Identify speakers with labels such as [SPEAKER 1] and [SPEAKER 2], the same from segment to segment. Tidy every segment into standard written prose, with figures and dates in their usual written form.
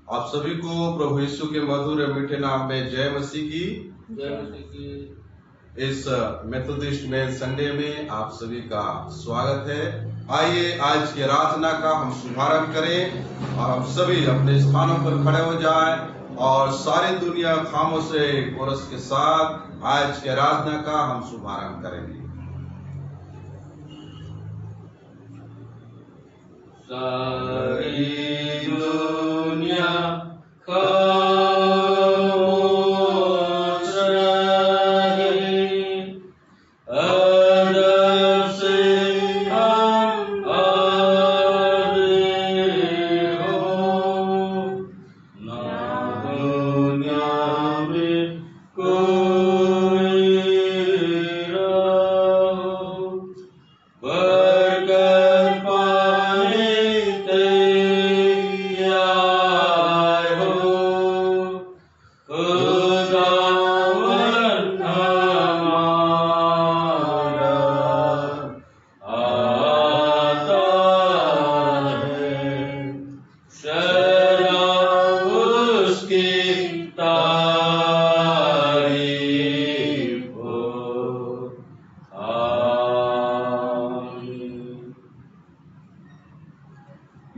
[SPEAKER 1] आप सभी को प्रभु यीशु के मधुर मीठे नाम में जय मसीह की। इस मेथोडिस्ट मेल संडे में आप सभी का स्वागत है। आइए आज की आराधना का हम शुभारंभ करें और हम सभी अपने स्थानों पर खड़े हो जाएं और सारी दुनिया खामोश से कोरस के साथ आज की आराधना का हम शुभारंभ करेंगे।
[SPEAKER 2] सारी दुनिया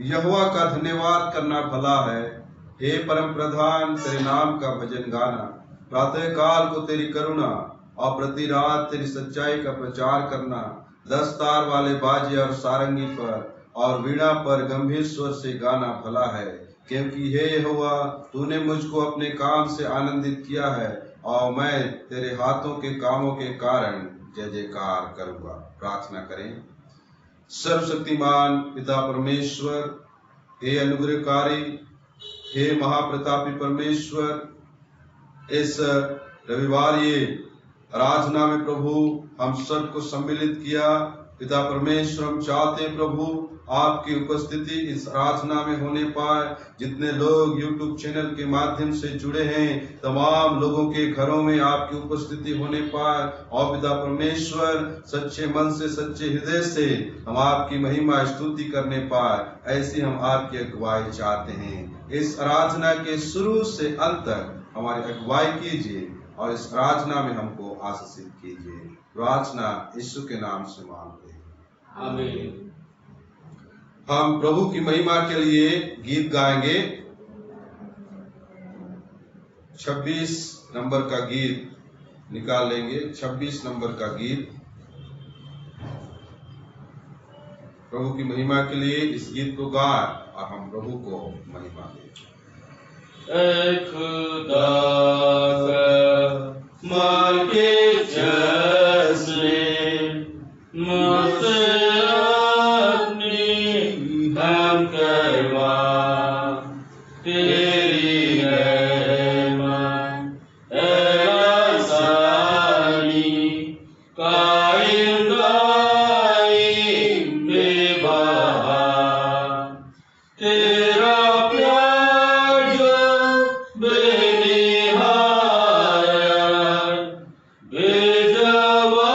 [SPEAKER 1] यहोवा का धन्यवाद करना भला है। हे परम प्रधान, तेरे नाम का भजन गाना, प्रातः काल को तेरी करुणा और प्रति रात तेरी सच्चाई का प्रचार करना, 10 तार वाले बाजे और सारंगी पर और वीणा पर गंभीर स्वर से गाना भला है। क्योंकि हे यहोवा, तूने मुझको अपने काम से आनंदित किया है और मैं तेरे हाथों के कामों के कारण जय जयकार करूंगा। प्रार्थना करें। सर्वशक्तिमान पिता परमेश्वर, हे अनुग्रहकारी, हे महाप्रतापी परमेश्वर, इस रविवार ये आराधना में प्रभु हम सबको सम्मिलित किया। पिता परमेश्वर, हम चाहते हैं प्रभु आपकी उपस्थिति इस आराधना में होने पाए। जितने लोग YouTube चैनल के माध्यम से जुड़े हैं, तमाम लोगों के घरों में आपकी उपस्थिति होने पाए और पिता परमेश्वर सच्चे मन से, सच्चे हृदय से हम आपकी महिमा स्तुति करने पाए। ऐसी हम आपकी अगुवाई चाहते हैं। इस आराधना के शुरू से अंत तक हमारी अगुवाई कीजिए और इस आराधना में हमको आशीषित कीजिए। प्रार्थना यीशु के नाम से मांगते हैं,
[SPEAKER 2] आमीन।
[SPEAKER 1] हम प्रभु की महिमा के लिए गीत गाएंगे। 26 नंबर का गीत निकाल लेंगे। 26 नंबर का गीत प्रभु की महिमा के लिए इस गीत को गाएं और हम प्रभु को महिमा दें।
[SPEAKER 2] खुदा मार के जैसे मुझसे हम करवा तेरी रहमत एहसानी कायम दायम बेबहा। तेरा प्यार जो बेनिहायत बेजवाला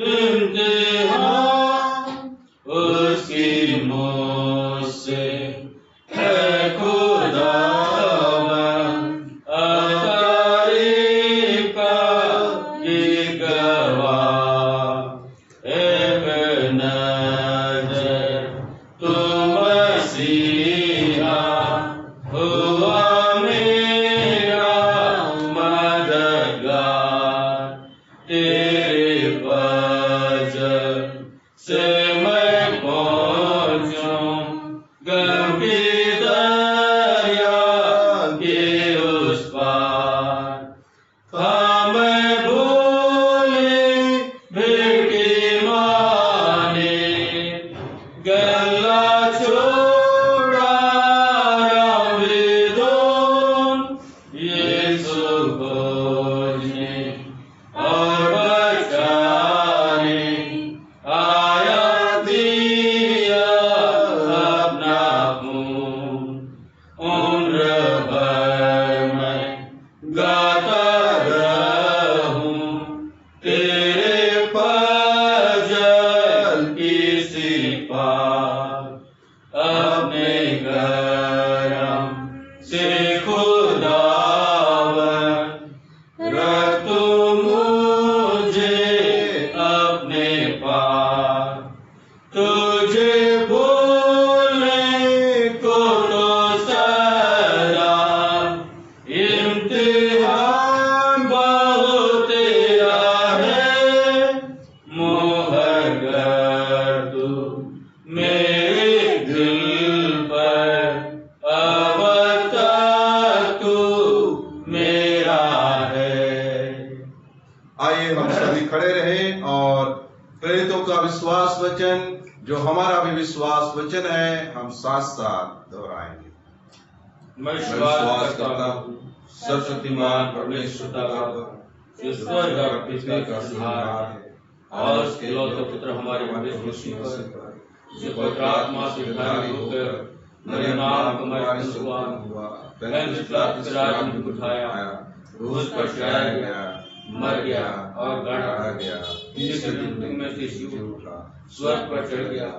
[SPEAKER 2] इंतहा, उसकी मुझसे है खुदावंद तारीफ का ये गवाह। एक नजर तू मसीहा हुआ मेरा मददगार। तेरे वजह से मैं पहुंचूं गंभीर दरिया के उस पार। मैं भूले भेटी माने गला छोड़ा राविदोन। यीशु खोजने और बचाने आया, दिया अपना खून। उम्र भर मैं गाता रहूं तेरे फजल की सिफात। अपने घर से खुदावन रख तू मुझे अपने पास, तुझे बोलने को तो सदा इम्तिहान बहुत तेरा है, मोहर कर तू मेरे दिल पर, अब तक तू मेरा है।
[SPEAKER 1] आइए हम सभी खड़े रहें और प्रेरितों का विश्वास वचन जो हमारा भी विश्वास वचन है हम साथ साथ दोहराएंगे।
[SPEAKER 2] मैं विश्वास करता हूँ सर्वशक्तिमान परमेश्वर का स्वर्ग और पृथ्वी का संहार है और उसके इकलौते पुत्र हमारे परमेश्वर मसीह पर, जो पवित्र आत्मा से धारी होकर मरियम नाम कुमारी से हुआ, पैंतीस लाख के राज में उठाया, क्रूस पर चढ़ाया गया, मर गया और गाड़ा गया, तीसरे दिन में से जी उठा, स्वर्ग पर चढ़ गया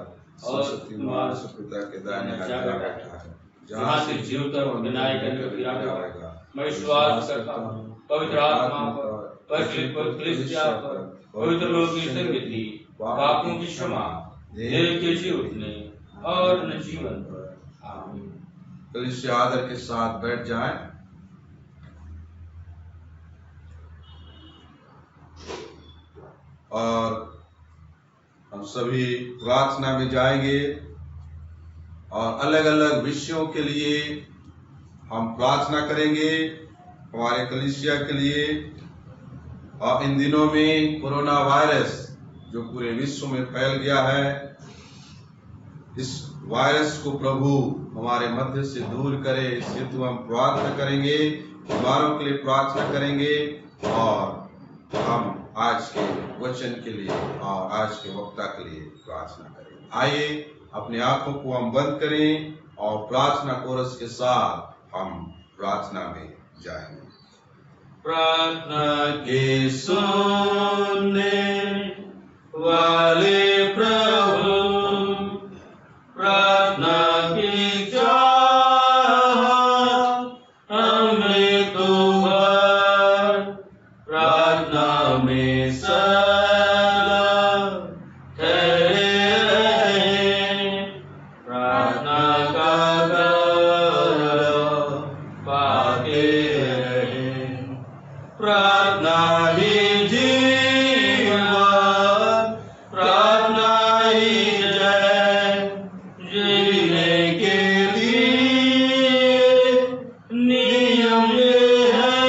[SPEAKER 2] और शक्तिमान पिता के दाहिने हाथ पर बैठा है, जहाँ से जीवित और न्याय करने को फिराएगा। मैं विश्वास करता हूँ पवित्र आत्मा पर, पवित्र कलीसिया पर, पवित्र लोगों की संगति, पापों की क्षमा, देह के जी उठने और न जीवन पर। आमीन।
[SPEAKER 1] कलीसिया आदर के साथ बैठ जाएं। और हम सभी प्रार्थना में जाएंगे और अलग अलग विषयों के लिए हम प्रार्थना करेंगे, हमारे कलीसिया के लिए। और इन दिनों में कोरोना वायरस जो पूरे विश्व में फैल गया है, इस वायरस को प्रभु हमारे मध्य से दूर करे, इस हेतु हम प्रार्थना करेंगे, बीमारों के लिए प्रार्थना करेंगे और हम आज के वचन के लिए और आज के वक्ता के लिए प्रार्थना करें। आइए अपनी आंखों को हम बंद करें और प्रार्थना कोरस के साथ हम प्रार्थना में जाएंगे।
[SPEAKER 2] प्रार्थना के सुनने वाले प्रभु, प्रार्थना की चाहत हमें तो भर, प्रार्थना में सदा ठहरे रहें, प्रार्थना का गौरव पाते रहें। प्रार्थना ही जीवन, प्रार्थना ही जय, जीने के लिए नियम ये है।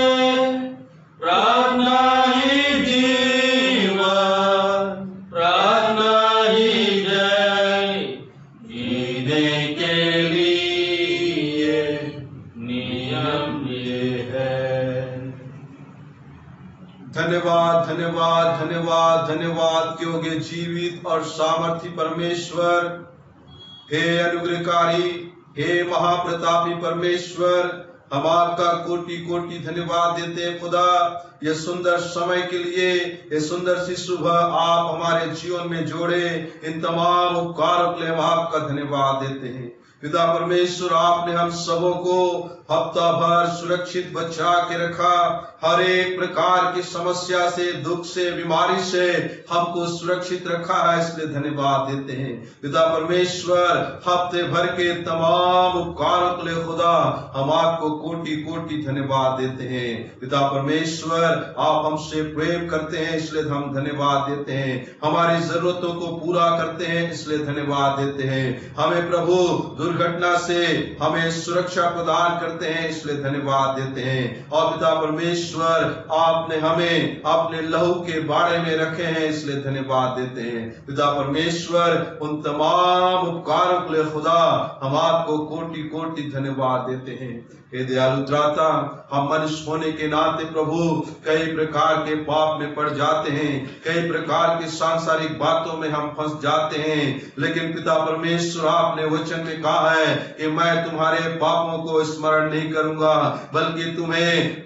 [SPEAKER 2] प्रार्थना ही जीवन, प्रार्थना ही जय, जीने के लिए नियम ये है।
[SPEAKER 1] धन्यवाद धन्यवाद धन्यवाद धन्यवाद क्योंकि जीवित और सामर्थी परमेश्वर, हे अनुग्रहकारी, हे महाप्रतापी परमेश्वर, हम आपका कोटि कोटि धन्यवाद देते हैं खुदा, ये सुंदर समय के लिए, ये सुंदर सी सुबह आप हमारे जीवन में जोड़े, इन तमाम उपकारों के लिए हम आपका धन्यवाद देते हैं। पिता परमेश्वर, आपने हम सबों को हफ्ता भर सुरक्षित बचा के रखा, हर एक प्रकार की समस्या से, दुख से, बीमारी से हमको सुरक्षित रखा है, इसलिए धन्यवाद देते हैं। पिता परमेश्वर, हफ्ते भर के तमाम उपकारों के लिए खुदा हम आपको कोटि कोटि धन्यवाद देते हैं। पिता परमेश्वर, आप हमसे प्रेम करते हैं, इसलिए हम धन्यवाद देते हैं। हमारी जरूरतों को पूरा करते हैं, इसलिए धन्यवाद देते हैं। हमें प्रभु दुर्घटना से हमें सुरक्षा प्रदान करते हैं, इसलिए धन्यवाद देते हैं। और पिता परमेश्वर, आपने हमें अपने लहू के बाड़े में रखे हैं, इसलिए धन्यवाद देते हैं। पिता परमेश्वर, उन तमाम उपकारों के लिए खुदा हम आपको कोटि कोटि धन्यवाद देते हैं। हे दयालु त्राता, हम मनुष्य होने के नाते प्रभु कई प्रकार के पाप में पड़ जाते हैं, कई प्रकार की सांसारिक बातों में हम फंस जाते हैं। लेकिन पिता परमेश्वर आपने वचन में कहा है कि मैं तुम्हारे पापों को स्मरण नहीं करूंगा, बल्कि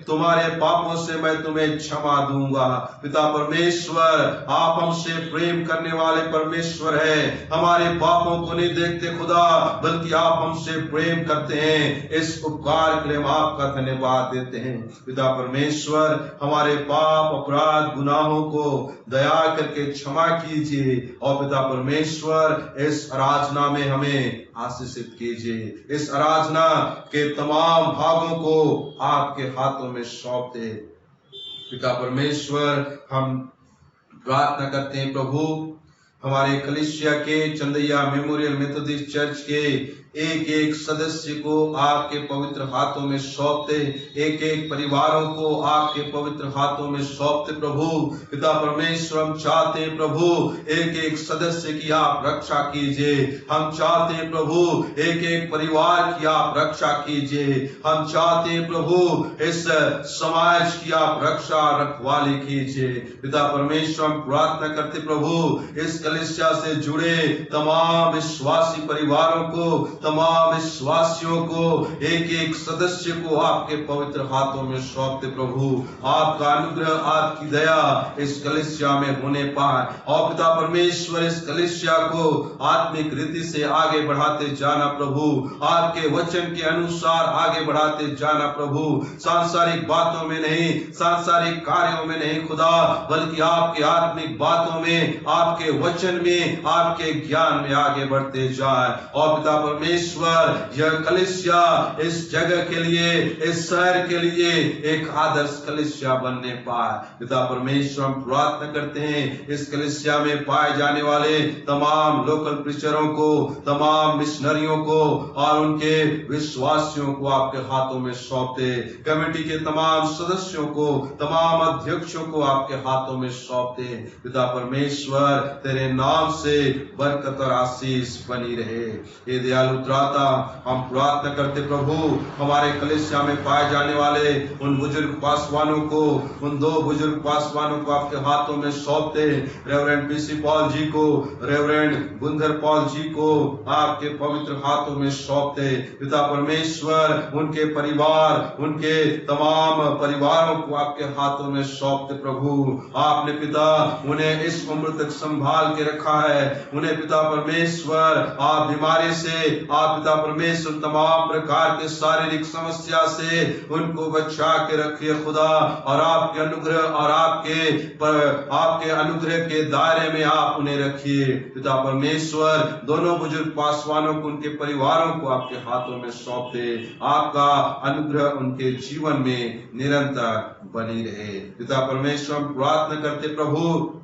[SPEAKER 1] तुम्हारे पापों से मैं तुम्हें क्षमा दूंगा। पिता परमेश्वर आप हमसे प्रेम करने वाले परमेश्वर है, हमारे पापों को नहीं देखते खुदा, बल्कि आप हमसे प्रेम करते हैं। इस उपकार के लिए हम आपका धन्यवाद देते हैं। पिता परमेश्वर हमारे पाप अपराध गुनाहों को दया करके क्षमा कीजिए और पिता परमेश्वर इस आराधना में हमें आशीषित कीजिए। इस आराधना के तमाम भागों को आपके हाथों में सौंप दे। पिता परमेश्वर हम प्रार्थना करते हैं प्रभु, हमारे कलीसिया के चंदैया मेमोरियल मेथोडिस्ट चर्च के एक एक सदस्य को आपके पवित्र हाथों में सौंपते, एक एक परिवारों को आपके पवित्र हाथों में सौंपते प्रभु। पिता परमेश्वर हम चाहते हैं प्रभु एक एक सदस्य की आप रक्षा कीजिए, हम चाहते हैं प्रभु एक एक परिवार की आप रक्षा कीजिए, हम चाहते हैं प्रभु इस समाज की आप रक्षा रखवाली कीजिए। पिता परमेश्वर हम प्रार्थना करते प्रभु इस कलीसिया से जुड़े तमाम विश्वासी परिवारों को, तमाम विश्वासियों को, एक एक सदस्य को आपके पवित्र हाथों में सौंपते प्रभु। आपका अनुग्रह आपकी दया इस कलीसिया में होने पाए और पिता परमेश्वर इस कलीसिया को आत्मिक रीति से आगे बढ़ाते जाना प्रभु, आपके वचन के अनुसार आगे बढ़ाते जाना प्रभु, सांसारिक बातों में नहीं, सांसारिक कार्यों में नहीं खुदा, बल्कि आपके आत्मिक बातों में, आपके वचन में, आपके ज्ञान में आगे बढ़ते जाए। और पिता परमेश्वर यह कलीसिया इस जगह के लिए, इस शहर के लिए एक आदर्श कलीसिया बनने पाए। पिता परमेश्वर हम प्रार्थना करते हैं इस कलीसिया में पाए जाने वाले तमाम लोकल प्रीचरों को, तमाम मिशनरियों को और उनके विश्वासियों को आपके हाथों में सौंपते, कमेटी के तमाम सदस्यों को, तमाम अध्यक्षों को आपके हाथों में सौंपते। पिता परमेश्वर तेरे नाम से बरकत और आशीष बनी रहे। ये दयालु त्राता हम प्रार्थना करते प्रभु हमारे कलीसिया में पाए जाने वाले उन बुजुर्ग पासवानों को, उन दो बुजुर्ग पासवानों को आपके हाथों में सौंपते, रेवरेंड पीसी पॉल जी को, रेवरेंड गुंदर पॉल जी को आपके पवित्र हाथों में सौंपते। पिता परमेश्वर उनके परिवार, उनके तमाम परिवारों को आपके हाथों में सौंपते प्रभु। आपने पिता उन्हें इस उम्र तक संभाल के रखा है, उन्हें पिता परमेश्वर आप बीमारी से, आप पिता परमेश्वर तमाम प्रकार के शारीरिक समस्या से उनको बचा के रखिए खुदा, और आपके अनुग्रह और आपके अनुग्रह के दायरे में आप उन्हें रखिए। पिता परमेश्वर दोनों बुजुर्ग पासवानों को, उनके परिवारों को आपके हाथों में सौंपते, आपका अनुग्रह उनके जीवन में निरंतर बनी रहे। पिता परमेश्वर हम प्रार्थना करते प्रभु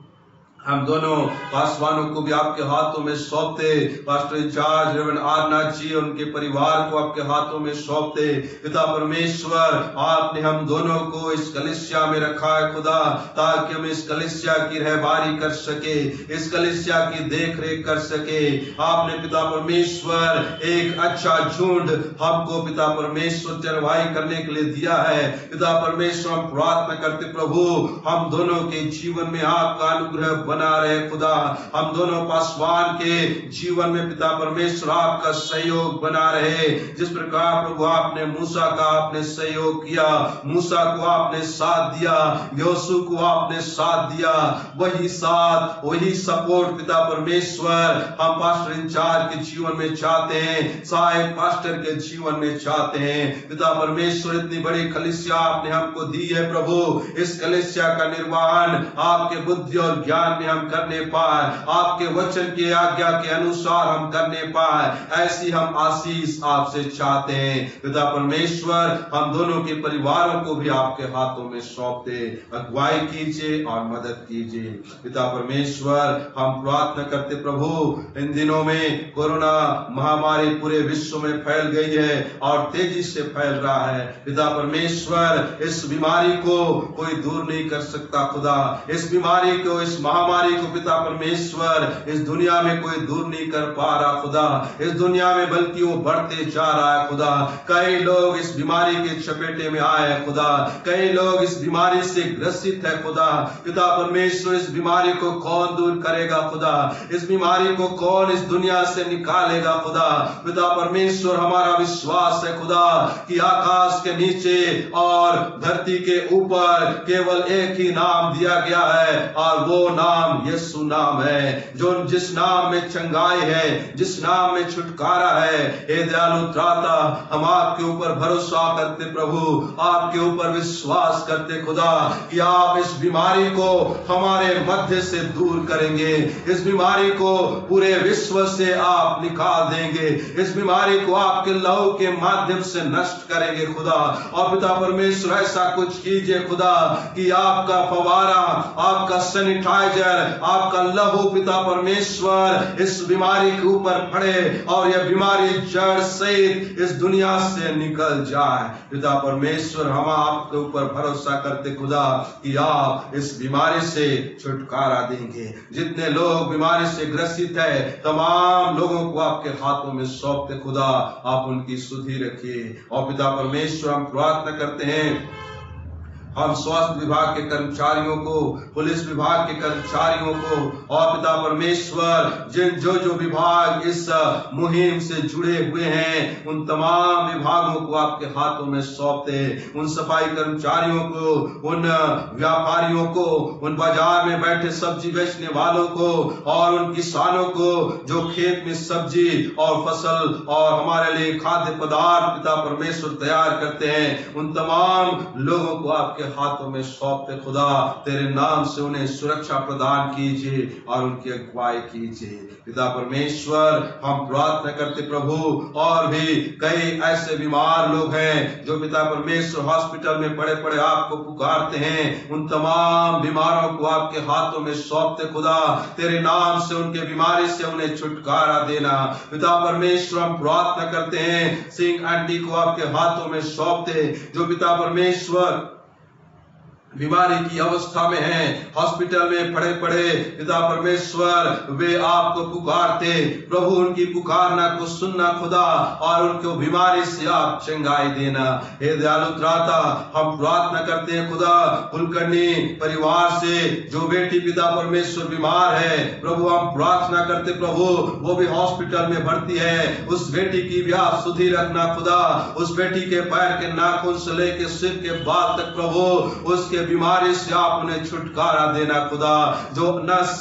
[SPEAKER 1] हम दोनों पासवानों को भी आपके हाथों में सौंपते, पास्टर इंचार्ज रेवरेंड आरनाथ जी और उनके परिवार को आपके हाथों में सौंपते। पिता परमेश्वर आपने हम दोनों को इस कलीसिया में रखा है खुदा, ताकि हम इस कलीसिया की रहबारी कर सके, इस कलीसिया की देख रेख कर सके। आपने पिता परमेश्वर एक अच्छा झुंड हमको पिता परमेश्वर चरवाही करने के लिए दिया है। पिता परमेश्वर हम प्रार्थना करते प्रभु हम दोनों के जीवन में आपका अनुग्रह बना रहे खुदा, हम दोनों पासवान के जीवन में पिता परमेश्वर आपका सहयोग बना रहे। जिस प्रकार प्रभु आपने मूसा का आपने सहयोग किया, मूसा को आपने साथ दिया, योशू को आपने साथ दिया, वही साथ वही सपोर्ट पिता परमेश्वर हम पास्टर इंचार्ज के जीवन में चाहते हैं, सहायक पास्टर के जीवन में चाहते हैं। पिता परमेश्वर इतनी बड़ी कलीसिया आपने हमको दी है प्रभु, इस कलीसिया का निर्वहन आपके बुद्धि और ज्ञान हम करने पाए, आपके वचन की आज्ञा के अनुसार हम करने पाए, ऐसी हम आशीष आपसे चाहते हैं। पिता परमेश्वर हम दोनों के परिवारों को भी आपके हाथों में सौंपते, अगुवाई कीजिए और मदद कीजिए। पिता परमेश्वर हम प्रार्थना करते प्रभु इन दिनों में कोरोना महामारी पूरे विश्व में फैल गई है और तेजी से फैल रहा है। पिता परमेश्वर इस बीमारी को कोई दूर नहीं कर सकता खुदा, इस बीमारी को, इस महामारी बीमारी को पिता परमेश्वर इस दुनिया में कोई दूर नहीं कर पा रहा खुदा। इस दुनिया में बल्कि वो बढ़ते जा रहा है खुदा। कई लोग इस बीमारी के चपेटे में आए हैं खुदा। कई लोग इस बीमारी से ग्रसित है खुदा। पिता परमेश्वर, इस बीमारी को कौन दूर करेगा खुदा? इस बीमारी को कौन इस दुनिया से निकालेगा खुदा? पिता परमेश्वर, हमारा विश्वास है खुदा कि आकाश के नीचे और धरती के ऊपर केवल एक ही नाम दिया गया है और वो नाम यीशु नाम है, जो जिस नाम में चंगाई है, जिस नाम में छुटकारा है। हे दयालु त्राता, हम आपके ऊपर भरोसा करते प्रभु, आपके ऊपर विश्वास करते खुदा कि आप इस बीमारी को हमारे मध्य से दूर करेंगे। इस बीमारी को पूरे विश्व से आप निकाल देंगे। इस बीमारी को आपके लहू के माध्यम से नष्ट करेंगे खुदा। और पिता परमेश्वर, ऐसा कुछ कीजिए खुदा कि आपका फवारा, आपका सैनिटाइजर, आपका लहू पिता परमेश्वर इस बीमारी के ऊपर पड़े और यह बीमारी जड़ सहित इस दुनिया से निकल जाए। पिता परमेश्वर, हम आपके ऊपर भरोसा करते खुदा कि आप इस बीमारी से छुटकारा देंगे। जितने लोग बीमारी से ग्रसित है, तमाम लोगों को आपके हाथों में सौंपते खुदा, आप उनकी सुधि रखिए। और पिता परमेश्वर, हम प्रार्थना करते हैं, हम स्वास्थ्य विभाग के कर्मचारियों को, पुलिस विभाग के कर्मचारियों को और पिता परमेश्वर जिन जो विभाग इस मुहिम से जुड़े हुए हैं, उन तमाम विभागों को आपके हाथों में सौंपते। उन सफाई कर्मचारियों को, उन व्यापारियों को, उन बाजार में बैठे सब्जी बेचने वालों को और उन किसानों को जो खेत में सब्जी और फसल और हमारे लिए खाद्य पदार्थ पिता परमेश्वर तैयार करते हैं, उन तमाम लोगों को आपके हाथों में सौंपते खुदा। तेरे नाम से उन्हें सुरक्षा प्रदान कीजिए और उनकी अगुवाई कीजिए। पिता परमेश्वर, हम प्रार्थना करते प्रभु, और भी कई ऐसे बीमार लोग हैं जो पिता परमेश्वर हॉस्पिटल में पड़े पड़े आपको पुकारते हैं। उन तमाम बीमारों को आपके हाथों में सौंपते खुदा। तेरे नाम से उनके बीमारी से उन्हें छुटकारा देना। पिता परमेश्वर, हम प्रार्थना करते हैं, सिंह आंटी को आपके हाथों में सौंपते, जो पिता परमेश्वर बीमारी की अवस्था में है, हॉस्पिटल में पड़े पड़े पिता परमेश्वर, वे आपको पुकारते प्रभु। उनकी पुकारना को सुनना खुदा और उनको बीमारी से आप चंगाई देना। हे दयालु त्राता, हम प्रार्थना करते हैं खुदा, कुलकर्णी परिवार से जो बेटी पिता परमेश्वर बीमार है प्रभु, हम प्रार्थना करते प्रभु, वो भी हॉस्पिटल में भर्ती है। उस बेटी की भी आप सुधि रखना खुदा। उस बेटी के पैर के नाखून से लेकर सिर के बाल तक प्रभु, उसके बीमारी से आप उन्हें छुटकारा देना खुदा। जो नस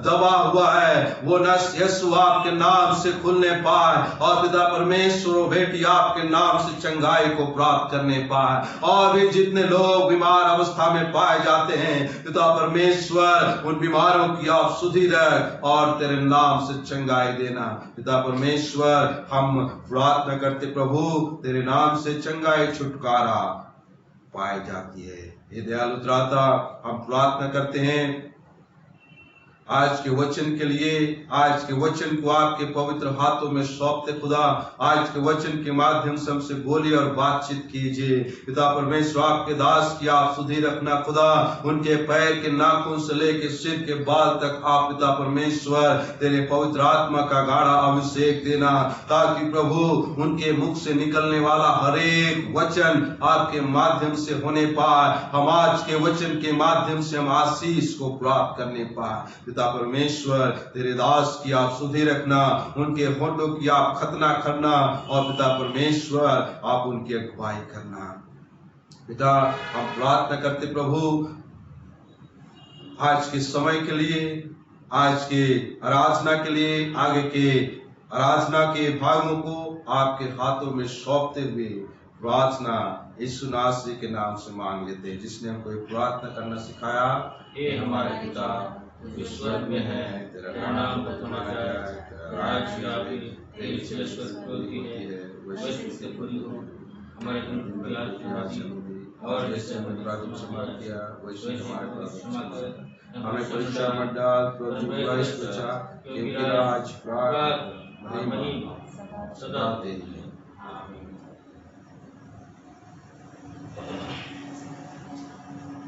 [SPEAKER 1] दबा हुआ है, वो नस यीशु आपके नाम से खुलने पाए और पिता परमेश्वर बेटी आपके नाम से चंगाई को प्राप्त करने पाए। और भी जितने लोग बीमार अवस्था में पाए जाते हैं पिता परमेश्वर, उन बीमारों की आप सुधि रख और तेरे नाम से चंगाई देना। पिता परमेश्वर, हम प्रार्थना करते प्रभु, तेरे नाम से चंगाई छुटकारा पाई जाती है। ये दयालु त्राता, हम प्रार्थना करते हैं आज के वचन के लिए। आज के वचन को आपके पवित्र हाथों में सौंपते खुदा। आज के वचन के माध्यम से हमसे बोलिए और बातचीत कीजिए। पिता परमेश्वर, आपके दास की आप सुधि रखना खुदा। उनके पैर के नाखून से लेकर सिर के बाल तक आप पिता परमेश्वर तेरे पवित्र आत्मा का गाढ़ा अभिषेक देना, ताकि प्रभु उनके मुख से निकलने वाला हर एक वचन आपके माध्यम से होने पाए। हम आज के वचन के माध्यम से हम आशीष को प्राप्त करने पाए। पिता परमेश्वर, तेरे दास की आप सुधि रखना, उनके होठों की आप खतना करना और पिता परमेश्वर आप उनकी अगुवाई करना। पिता, हम प्रार्थना करते प्रभु आज के समय के लिए, आज के आराधना के लिए, आगे के आराधना के भागों को आपके हाथों में सौंपते हुए प्रार्थना यीशु नासरी के नाम से मांग लेते हैं, जिसने हमको प्रार्थना करना सिखाया।
[SPEAKER 2] हे हमारे पिता ईश्वर में है, तेरा नाम बताया जाए, राज्य आवे, तेरी इच्छा स्वर्ग की है वैसे से पूरी हो। हमारे बलात् की राशि और जैसे हमने अपराधों को क्षमा किया वैसे हमारे पाप क्षमा कर। हमें परीक्षा मत डाल, प्रभु बुराई से बचा, क्योंकि राज प्राप्त महिमा सदा तेरी है। आमीन।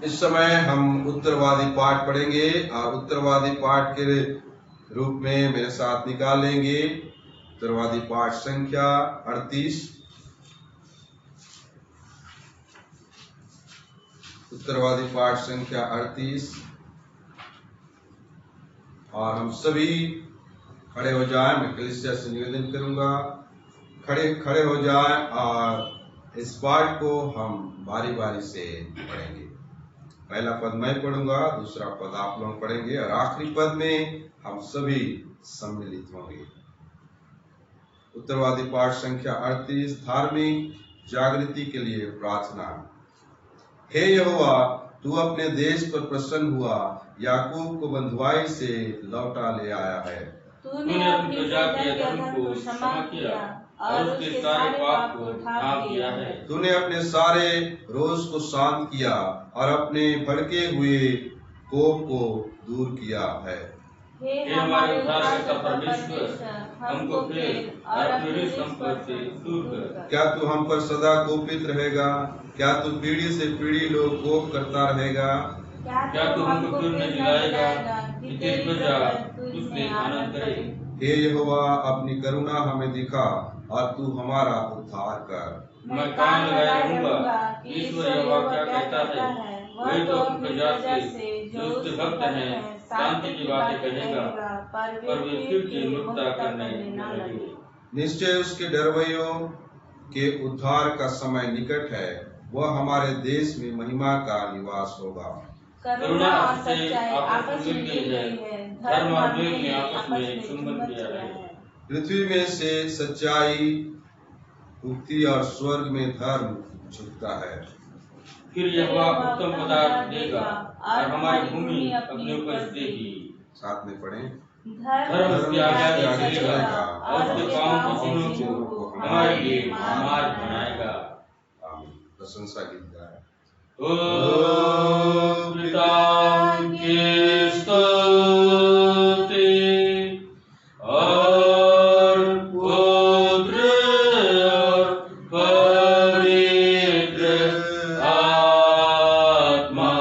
[SPEAKER 1] इस समय हम उत्तरवादी पाठ पढ़ेंगे और उत्तरवादी पाठ के रूप में मेरे साथ निकाल लेंगे उत्तरवादी पाठ संख्या 38। उत्तरवादी पाठ संख्या 38 और हम सभी खड़े हो जाएं। मैं कलीसिया से निवेदन करूंगा खड़े हो जाएं और इस पाठ को हम बारी बारी से पढ़ेंगे। पहला पद मैं पढ़ूंगा, दूसरा पद आप लोग पढ़ेंगे और आखिरी पद में हम सभी सम्मिलित होंगे। उत्तरवादी पाठ संख्या 38। धार्मिक जागृति के लिए प्रार्थना। हे यहोवा, तू अपने देश पर प्रसन्न हुआ, याकूब को बंधुआई से लौटा ले आया है।
[SPEAKER 2] तूने अपनी प्रजा के अधर्म को क्षमा किया और उसके सारे पाप को ढांप दिया है।
[SPEAKER 1] तूने अपने सारे रोष को शांत किया और अपने भड़के हुए कोप को दूर किया है।
[SPEAKER 2] हे हमारे उद्धारकर्ता परमेश्वर, हमको फेर और अपनी संपत्ति से दूर कर।
[SPEAKER 1] क्या तू हम पर सदा कोपित रहेगा? क्या तू पीढ़ी से पीढ़ी लोग कोप करता रहेगा?
[SPEAKER 2] क्या तू हमको फिर नहीं दिलाएगा कि तेरी प्रजा तुझमें आनंद करे?
[SPEAKER 1] हे यहोवा, अपनी करुणा हमें दिखा और तू हमारा उद्धार कर।
[SPEAKER 2] मैं कान लगाए रहूंगा कि ईश्वर यहोवा क्या कहता है। वह तो अपनी प्रजा से जो उसके भक्त हैं शांति की बातें कहेगा, पर वे फिर की मूर्खता करने न लगे।
[SPEAKER 1] निश्चय उसके डरवैयों के उद्धार का समय निकट है। वह हमारे देश में महिमा का निवास होगा।
[SPEAKER 2] करुणा और सच्चाई आपस में मिल गई है, धर्म और प्रेम ने आपस में चुंबन किया है।
[SPEAKER 1] पृथ्वी में से सच्चाई उगती और स्वर्ग में धर्म झुकता है।
[SPEAKER 2] फिर यहोवा उत्तम पदार्थ देगा और हमारी भूमि अपनी उपज देगी।
[SPEAKER 1] साथ में पढ़ें।
[SPEAKER 2] धर्म उसकी आज्ञा चलेगा और उसके पांव के चिन्हों को हमारे लिए मार्ग बनाएगा।
[SPEAKER 1] आमीन। प्रशंसा गीत गाएं।
[SPEAKER 2] ओ पिता की स्तुति और पुत्र और पवित्र आत्मा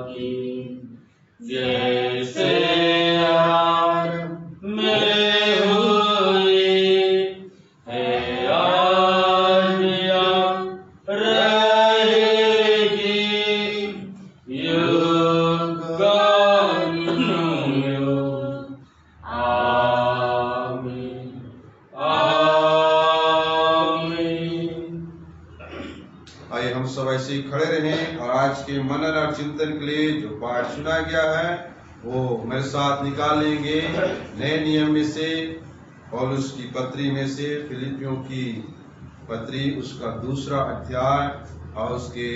[SPEAKER 2] की, जैसे आरंभ में हुई है आज रहेगी युगानुयुग। आमीन आमीन।
[SPEAKER 1] आइए हम सब ऐसे ही खड़े रहें और आज के मनन और चिंतन के लिए जो पाठ सुना गया है वो मेरे साथ निकाल लेंगे। नए नियम में से पौलुस की पत्री में से फिलिपियों की पत्री उसका 2 अध्याय और उसके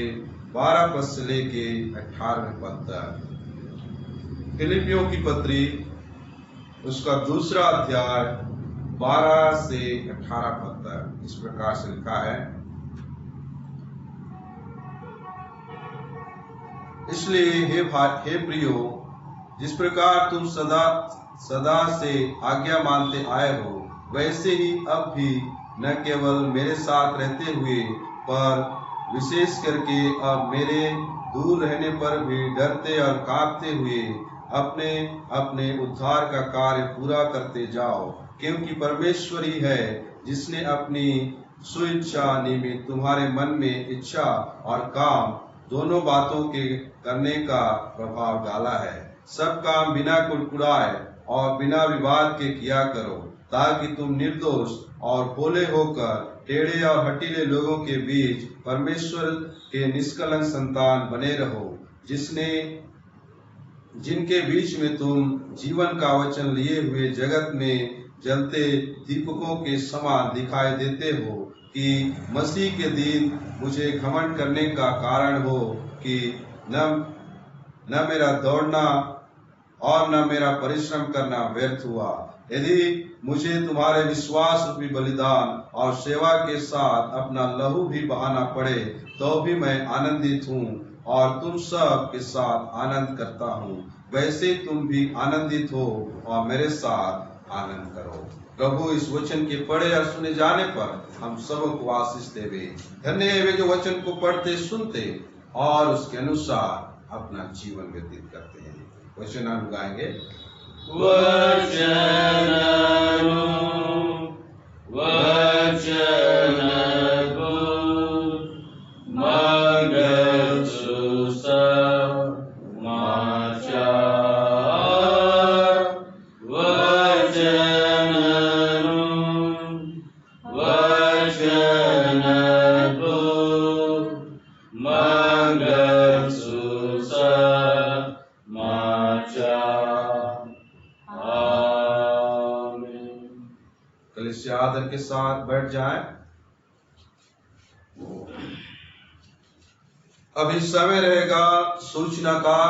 [SPEAKER 1] 12 पद से लेके 18वें पद तक। फिलिपियों की पत्री उसका 2 अध्याय 12 से 18 पद तक इस प्रकार से लिखा है। इसलिए हे प्रियो, जिस प्रकार तुम सदा से आज्ञा मानते आए हो, वैसे ही अब भी न केवल मेरे साथ रहते हुए पर विशेष करके अब मेरे दूर रहने पर भी डरते और कांपते हुए अपने अपने उद्धार का कार्य पूरा करते जाओ, क्योंकि परमेश्वर ही है जिसने अपनी स्वेच्छा निमित्त तुम्हारे मन में इच्छा और काम दोनों बातों के करने का प्रभाव डाला है। सब काम बिना कुड़कुड़ाए और बिना विवाद के किया करो, ताकि तुम निर्दोष और भोले होकर टेढ़े और हठीले लोगों के बीच परमेश्वर के निष्कलंक संतान बने रहो, जिनके बीच में तुम जीवन का वचन लिए हुए जगत में जलते दीपकों के समान दिखाई देते हो, कि मसीह के दिन मुझे घमंड करने का कारण हो कि न मेरा दौड़ना और न मेरा परिश्रम करना व्यर्थ हुआ। यदि मुझे तुम्हारे विश्वास रूपी बलिदान और सेवा के साथ अपना लहू भी बहाना पड़े, तो भी मैं आनंदित हूँ और तुम सब के साथ आनंद करता हूँ। वैसे तुम भी आनंदित हो और मेरे साथ आनंद करो। प्रभु इस वचन के पढ़े और सुने जाने पर हम सबको आशीष देवे। धन्य है वे जो वचन को पढ़ते सुनते और उसके अनुसार अपना जीवन व्यतीत करते हैं। वचन हम गाएंगे। कलीसिया आदर के साथ बैठ जाएं। अभी समय रहेगा सूचना का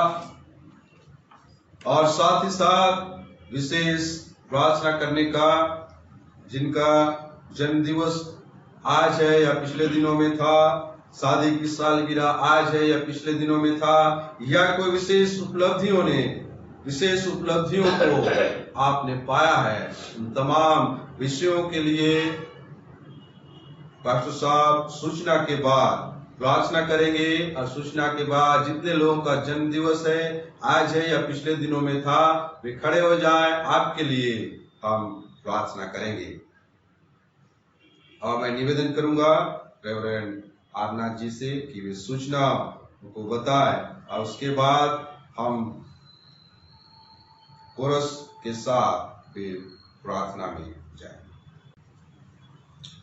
[SPEAKER 1] और साथ ही साथ विशेष प्रार्थना करने का। जिनका जन्म दिवस आज है या पिछले दिनों में था, शादी की सालगिरह आज है या पिछले दिनों में था, या कोई विशेष उपलब्धियों को आपने पाया है, उन तमाम विषयों के लिए पास्टर साहब सूचना के बाद प्रार्थना करेंगे। और सूचना के बाद जितने लोगों का जन्म दिवस है, आज है या पिछले दिनों में था, वे खड़े हो जाएं, आपके लिए हम प्रार्थना करेंगे। और मैं निवेदन करूंगा रेवरेंड आरनाथ जी से कि वे सूचना को बताएं और उसके बाद हम कोरस के साथ फिर प्रार्थना में जाएं।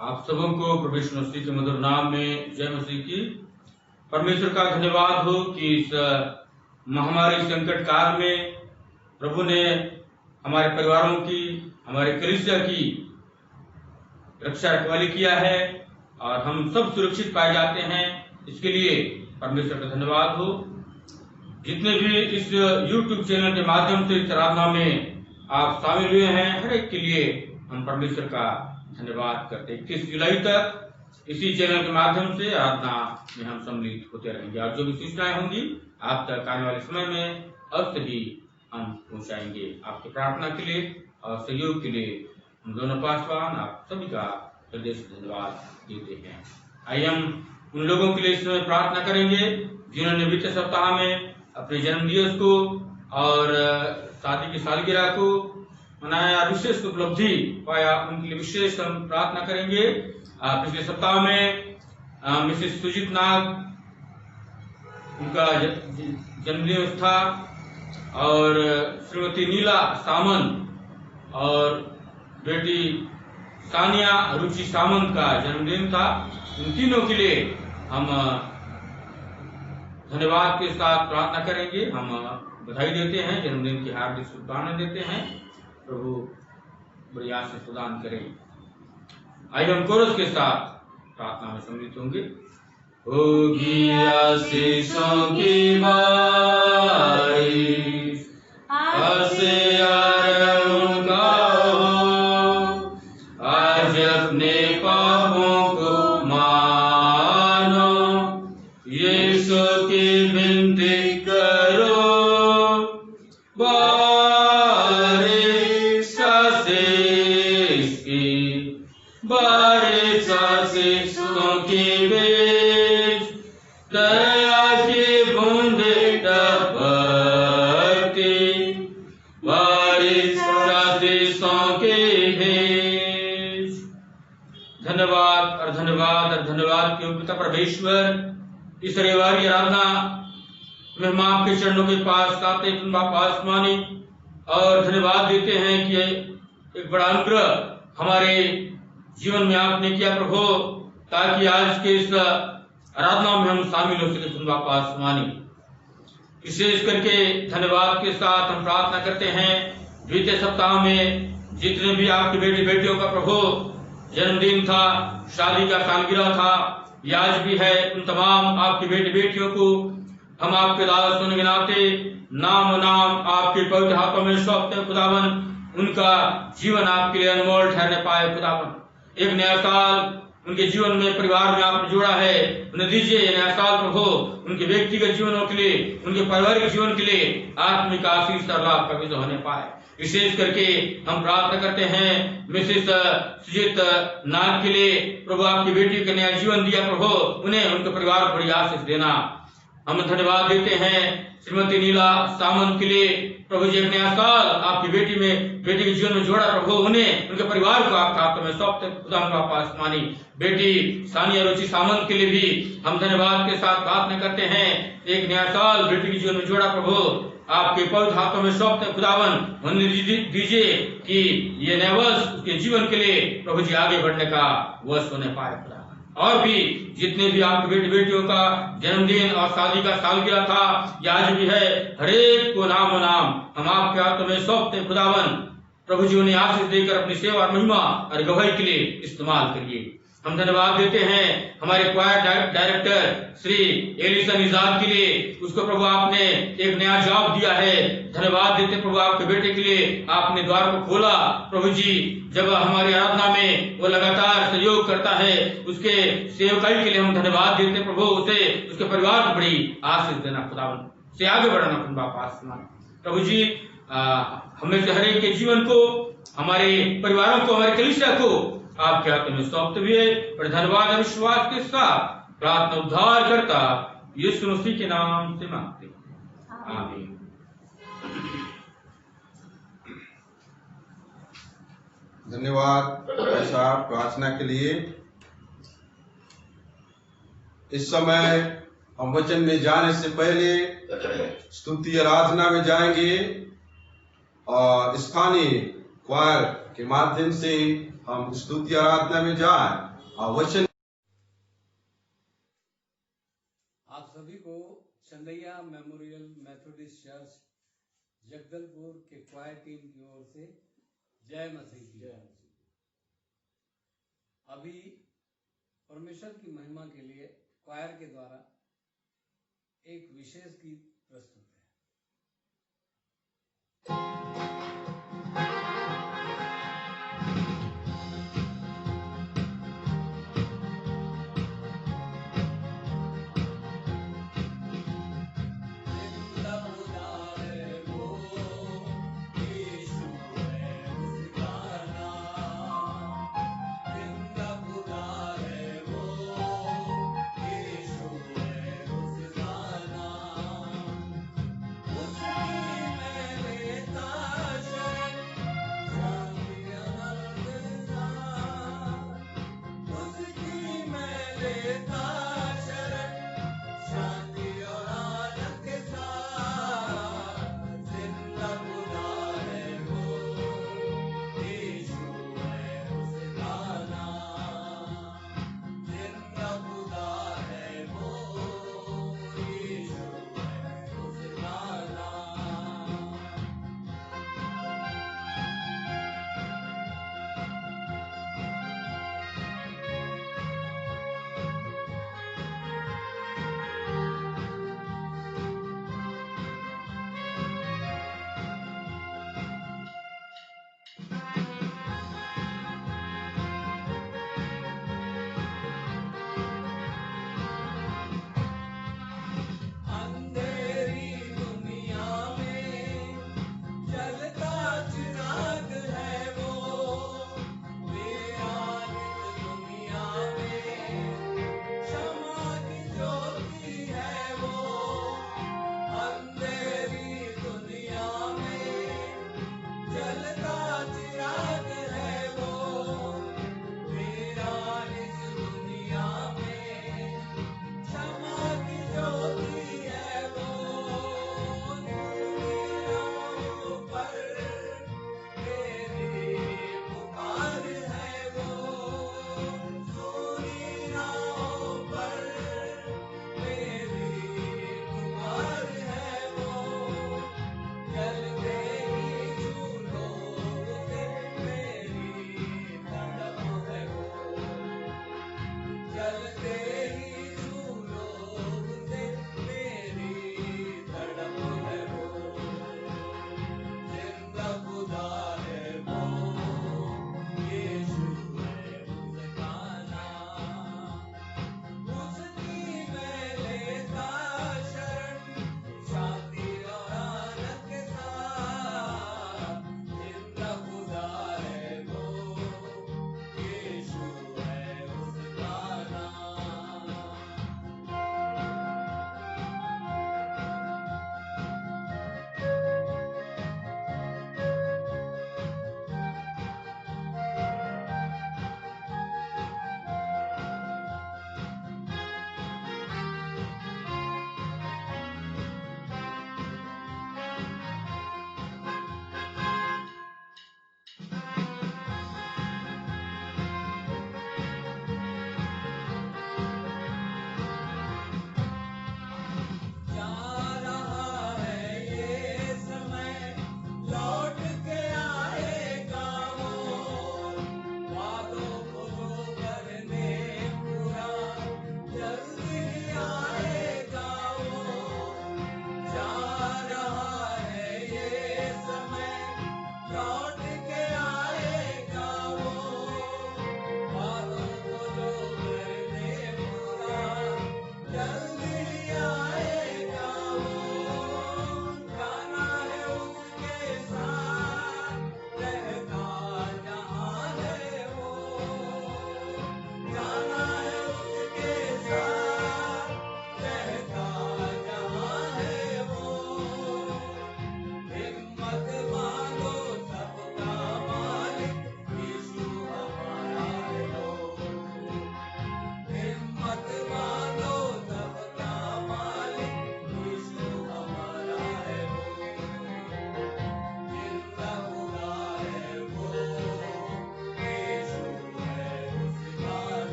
[SPEAKER 2] आप सबों को प्रभु यीशु मसीह के मधुर नाम में जय मसीह की। परमेश्वर का धन्यवाद हो कि इस महामारी संकट काल में प्रभु ने हमारे परिवारों की, हमारे कलीसिया की रक्षा रखवाली किया है और हम सब सुरक्षित पाए जाते हैं। इसके लिए परमेश्वर का धन्यवाद हो। जितने भी इस YouTube चैनल के माध्यम से इस आराधना में आप शामिल हुए हैं, हर एक के लिए हम परमेश्वर का धन्यवाद करते हैं। 21 जुलाई तक इसी चैनल के माध्यम से आराधना में हम सम्मिलित होते रहेंगे और जो भी सूचनाएं होंगी आप तक आने वाले समय में अवश्य ही हम पहुंचाएंगे। आपकी प्रार्थना के लिए और सहयोग के लिए हम दोनों पासवान आप सभी का हृदय से धन्यवाद देते हैं। आइए हम उन लोगों के लिए इस समय प्रार्थना करेंगे जिन्होंने बीते सप्ताह में अपने जन्म दिवस को और शादी की सालगिरह को मनाया, विशेष उपलब्धि पाया, उनके लिए विशेष हम प्रार्थना करेंगे। पिछले सप्ताह में मिसेस सुजीत नाग, उनका जन्मदिवस था और श्रीमती नीला सामंत और बेटी सानिया रुचि सामंत का जन्मदिन था। इन तीनों के लिए हम धन्यवाद के साथ प्रार्थना करेंगे। हम बधाई देते हैं, जन्मदिन की हार्दिक शुभकामनाएं देते हैं। प्रभु बड़ी आशीष प्रदान करें। आइए हम कोरस के साथ प्रार्थना में सम्मिलित होंगे। होगी आशीषों की बारिश, आज अपने पापों को मानो, यीशु की विनती करो, बारिश आशीष की, बारिश आशीषों की बीच, दया की बूंदे टपकती, बारिश आशीषों की बीच। धन्यवाद और धन्यवाद और धन्यवाद के पिता परमेश्वर, इस रविवार की आराधना में हम आपके चरणों के पास आते हैं, बाप आसमानी, और धन्यवाद देते हैं कि एक बड़ा अनुग्रह हमारे जीवन में आपने किया प्रभु, ताकि आज के इस आराधना में हम शामिल हो सके। बाप आसमानी, विशेष करके धन्यवाद के साथ हम प्रार्थना करते हैं। बीते सप्ताह में जितने भी आपके बेटी बेटियों का प्रभु जन्मदिन था, शादी का सालगिरह था, ये आज भी है, उन तमाम आपकी बेटी बेटियों को हम आपके दास होने के नाते नाम आपके पवित्र हाथों में सौंपते हैं खुदावन। उनका जीवन आपके लिए अनमोल ठहरने पाए खुदावन। एक नया साल उनके जीवन में, परिवार में आपने जोड़ा है, उन्हें दीजिए नया साल प्रभु, उनके व्यक्तिगत जीवनों के लिए, उनके पारिवारिक जीवन के लिए आत्मिक आशीष और लाभ का विषय होने पाए। विशेष करके हम प्रार्थना करते हैं मिसेस सुजीत नाग के लिए प्रभु, आपकी बेटी को नया जीवन दिया प्रभु, उन्हें उनके परिवार को बड़ी आशीष देना। हम धन्यवाद देते हैं श्रीमती नीला सामंत के लिए प्रभु जी, एक नया साल आपकी बेटी के जीवन में जोड़ा प्रभु, उन्हें उनके परिवार को आपका हाथों में सौंपते खुदा का आसमानी बेटी सानिया रुचि सामंत के लिए भी हम धन्यवाद के साथ प्रार्थना करते हैं। एक नया साल बेटी के जीवन में जोड़ा प्रभु, आपके पवित्र हाथों में सौंपते खुदावन, होने दीजिए कि ये नया वर्ष उसके जीवन के लिए प्रभु जी आगे बढ़ने का वर्ष होने पाए खुदा। और भी जितने भी आपके बेटे बेटियों का जन्मदिन और शादी का सालगिरह था या आज भी है, हरेक को नाम हम आपके हाथों में सौंपते खुदावन। प्रभु जी उन्हें आशीष देकर अपनी सेवा और महिमा और गवाही के लिए इस्तेमाल करिए। हम धन्यवाद देते हैं हमारे क्वायर डायरेक्टर श्री एलिसन इजाद के लिए, उसको प्रभु आपने एक नया जॉब दिया है। धन्यवाद देते प्रभु आपके बेटे के लिए, आपने द्वार को खोला प्रभु जी, जब हमारी आराधना में वो लगातार सहयोग करता है, उसके सेवकाई के लिए हम धन्यवाद देते प्रभु। उसे उसके परिवार को बड़ी आशीष देना खुदावन, से आगे बढ़ाना खुदा आसमान प्रभु जी। हमें से हर एक के जीवन को, हमारे परिवारों को, हमारे कलीसिया को आपके हाथ में सौंपते हुए और धन्यवाद और विश्वास के साथ प्रार्थना उद्धार करता यीशु मसीह के नाम से मांगते हैं, आमीन।
[SPEAKER 1] धन्यवाद ऐसा प्रार्थना के लिए। इस समय हम वचन में जाने से पहले स्तुति आराधना में जाएंगे और स्थानीय क्वायर के माध्यम से हम स्तुति आराधना में जाएं और वचन।
[SPEAKER 3] आप सभी को Chandaiya memorial Methodist church Jagdalpur के क्वायर टीम की ओर से जय मसीह की। अभी परमेश्वर की महिमा के लिए क्वायर के द्वारा एक विशेष गीत प्रस्तुत है।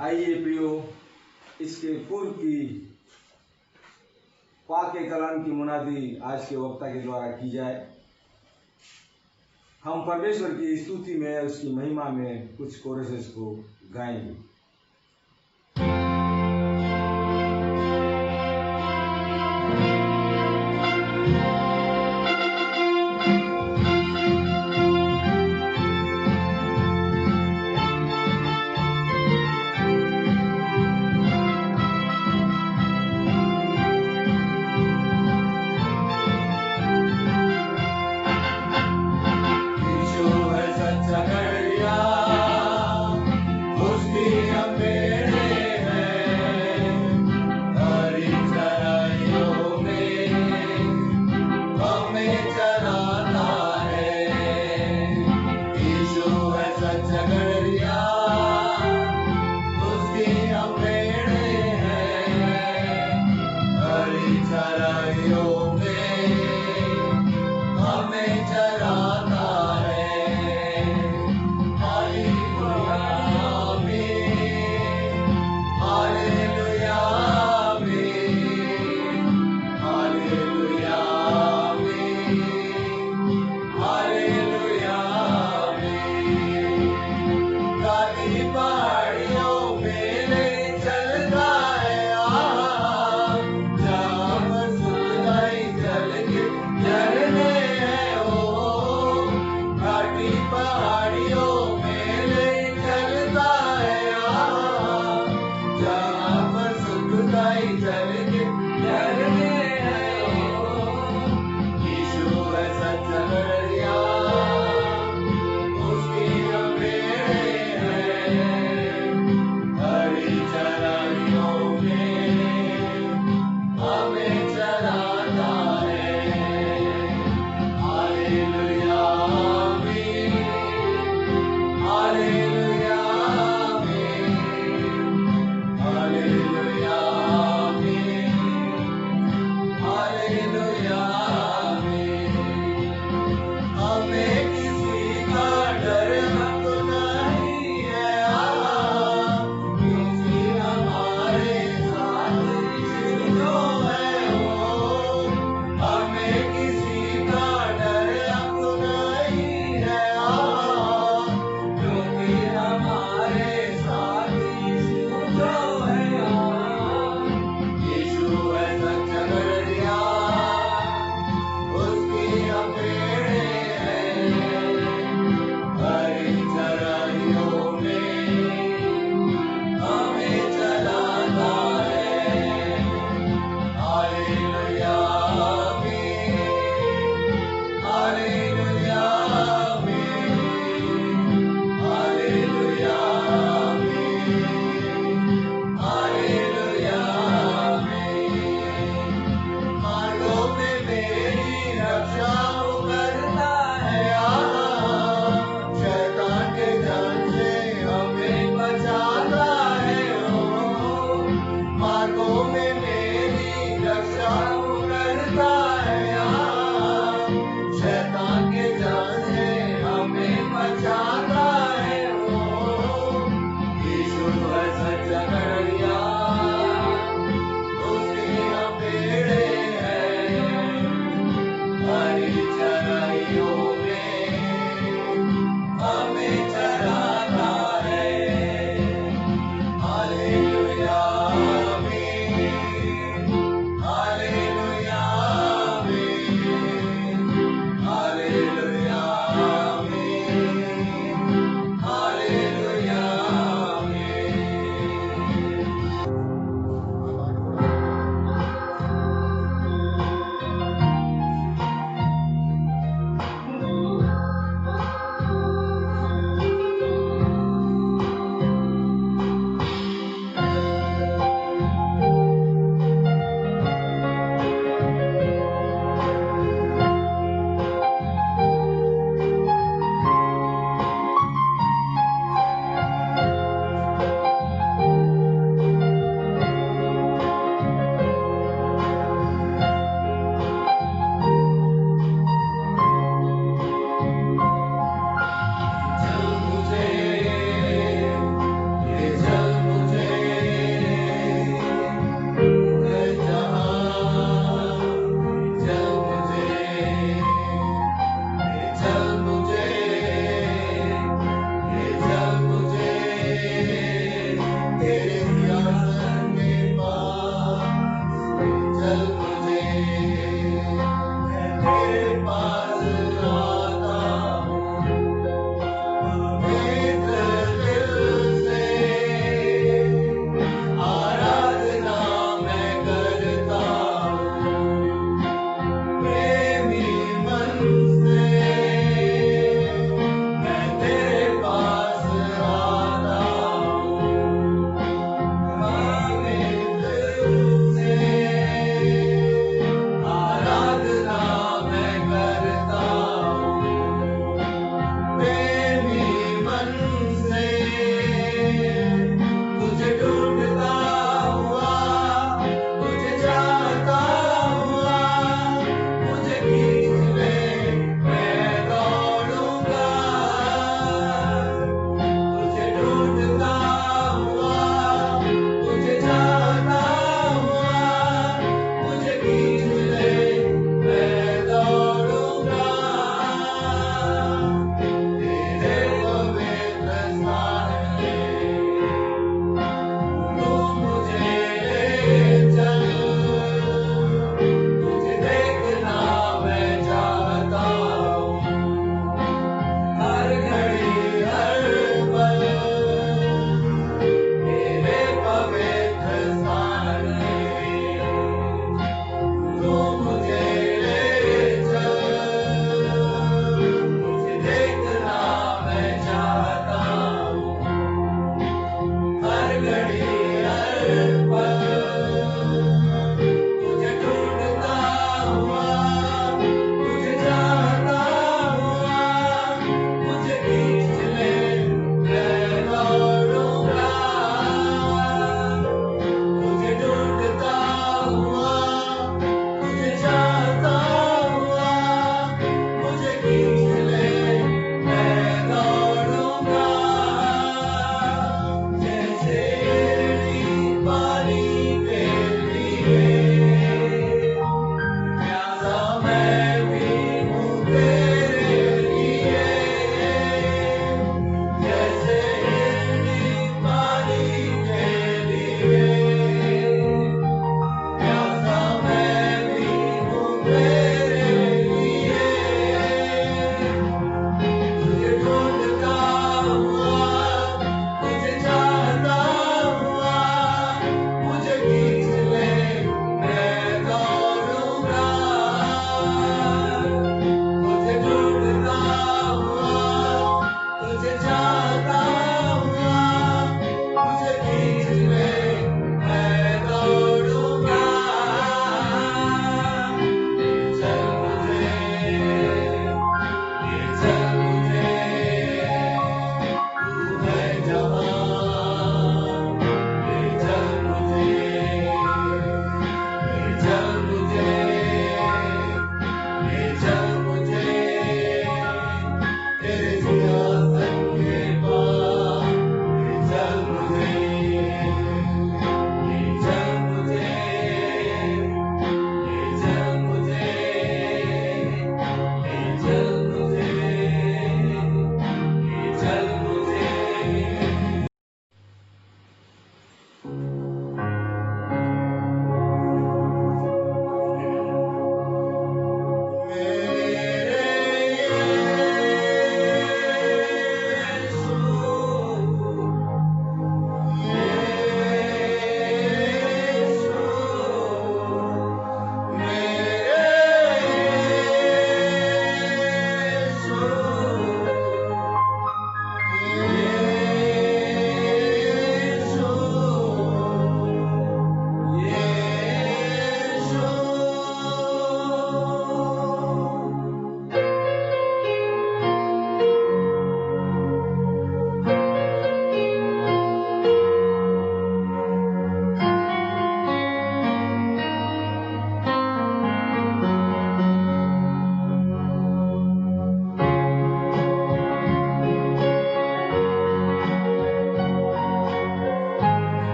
[SPEAKER 4] आइए प्रियो, इसके पूर्व की पाके कलाम की मुनादी आज के वक्ता के द्वारा की जाए। हम परमेश्वर की स्तुति में, उसकी महिमा में कुछ कोरसेस को गाएंगे।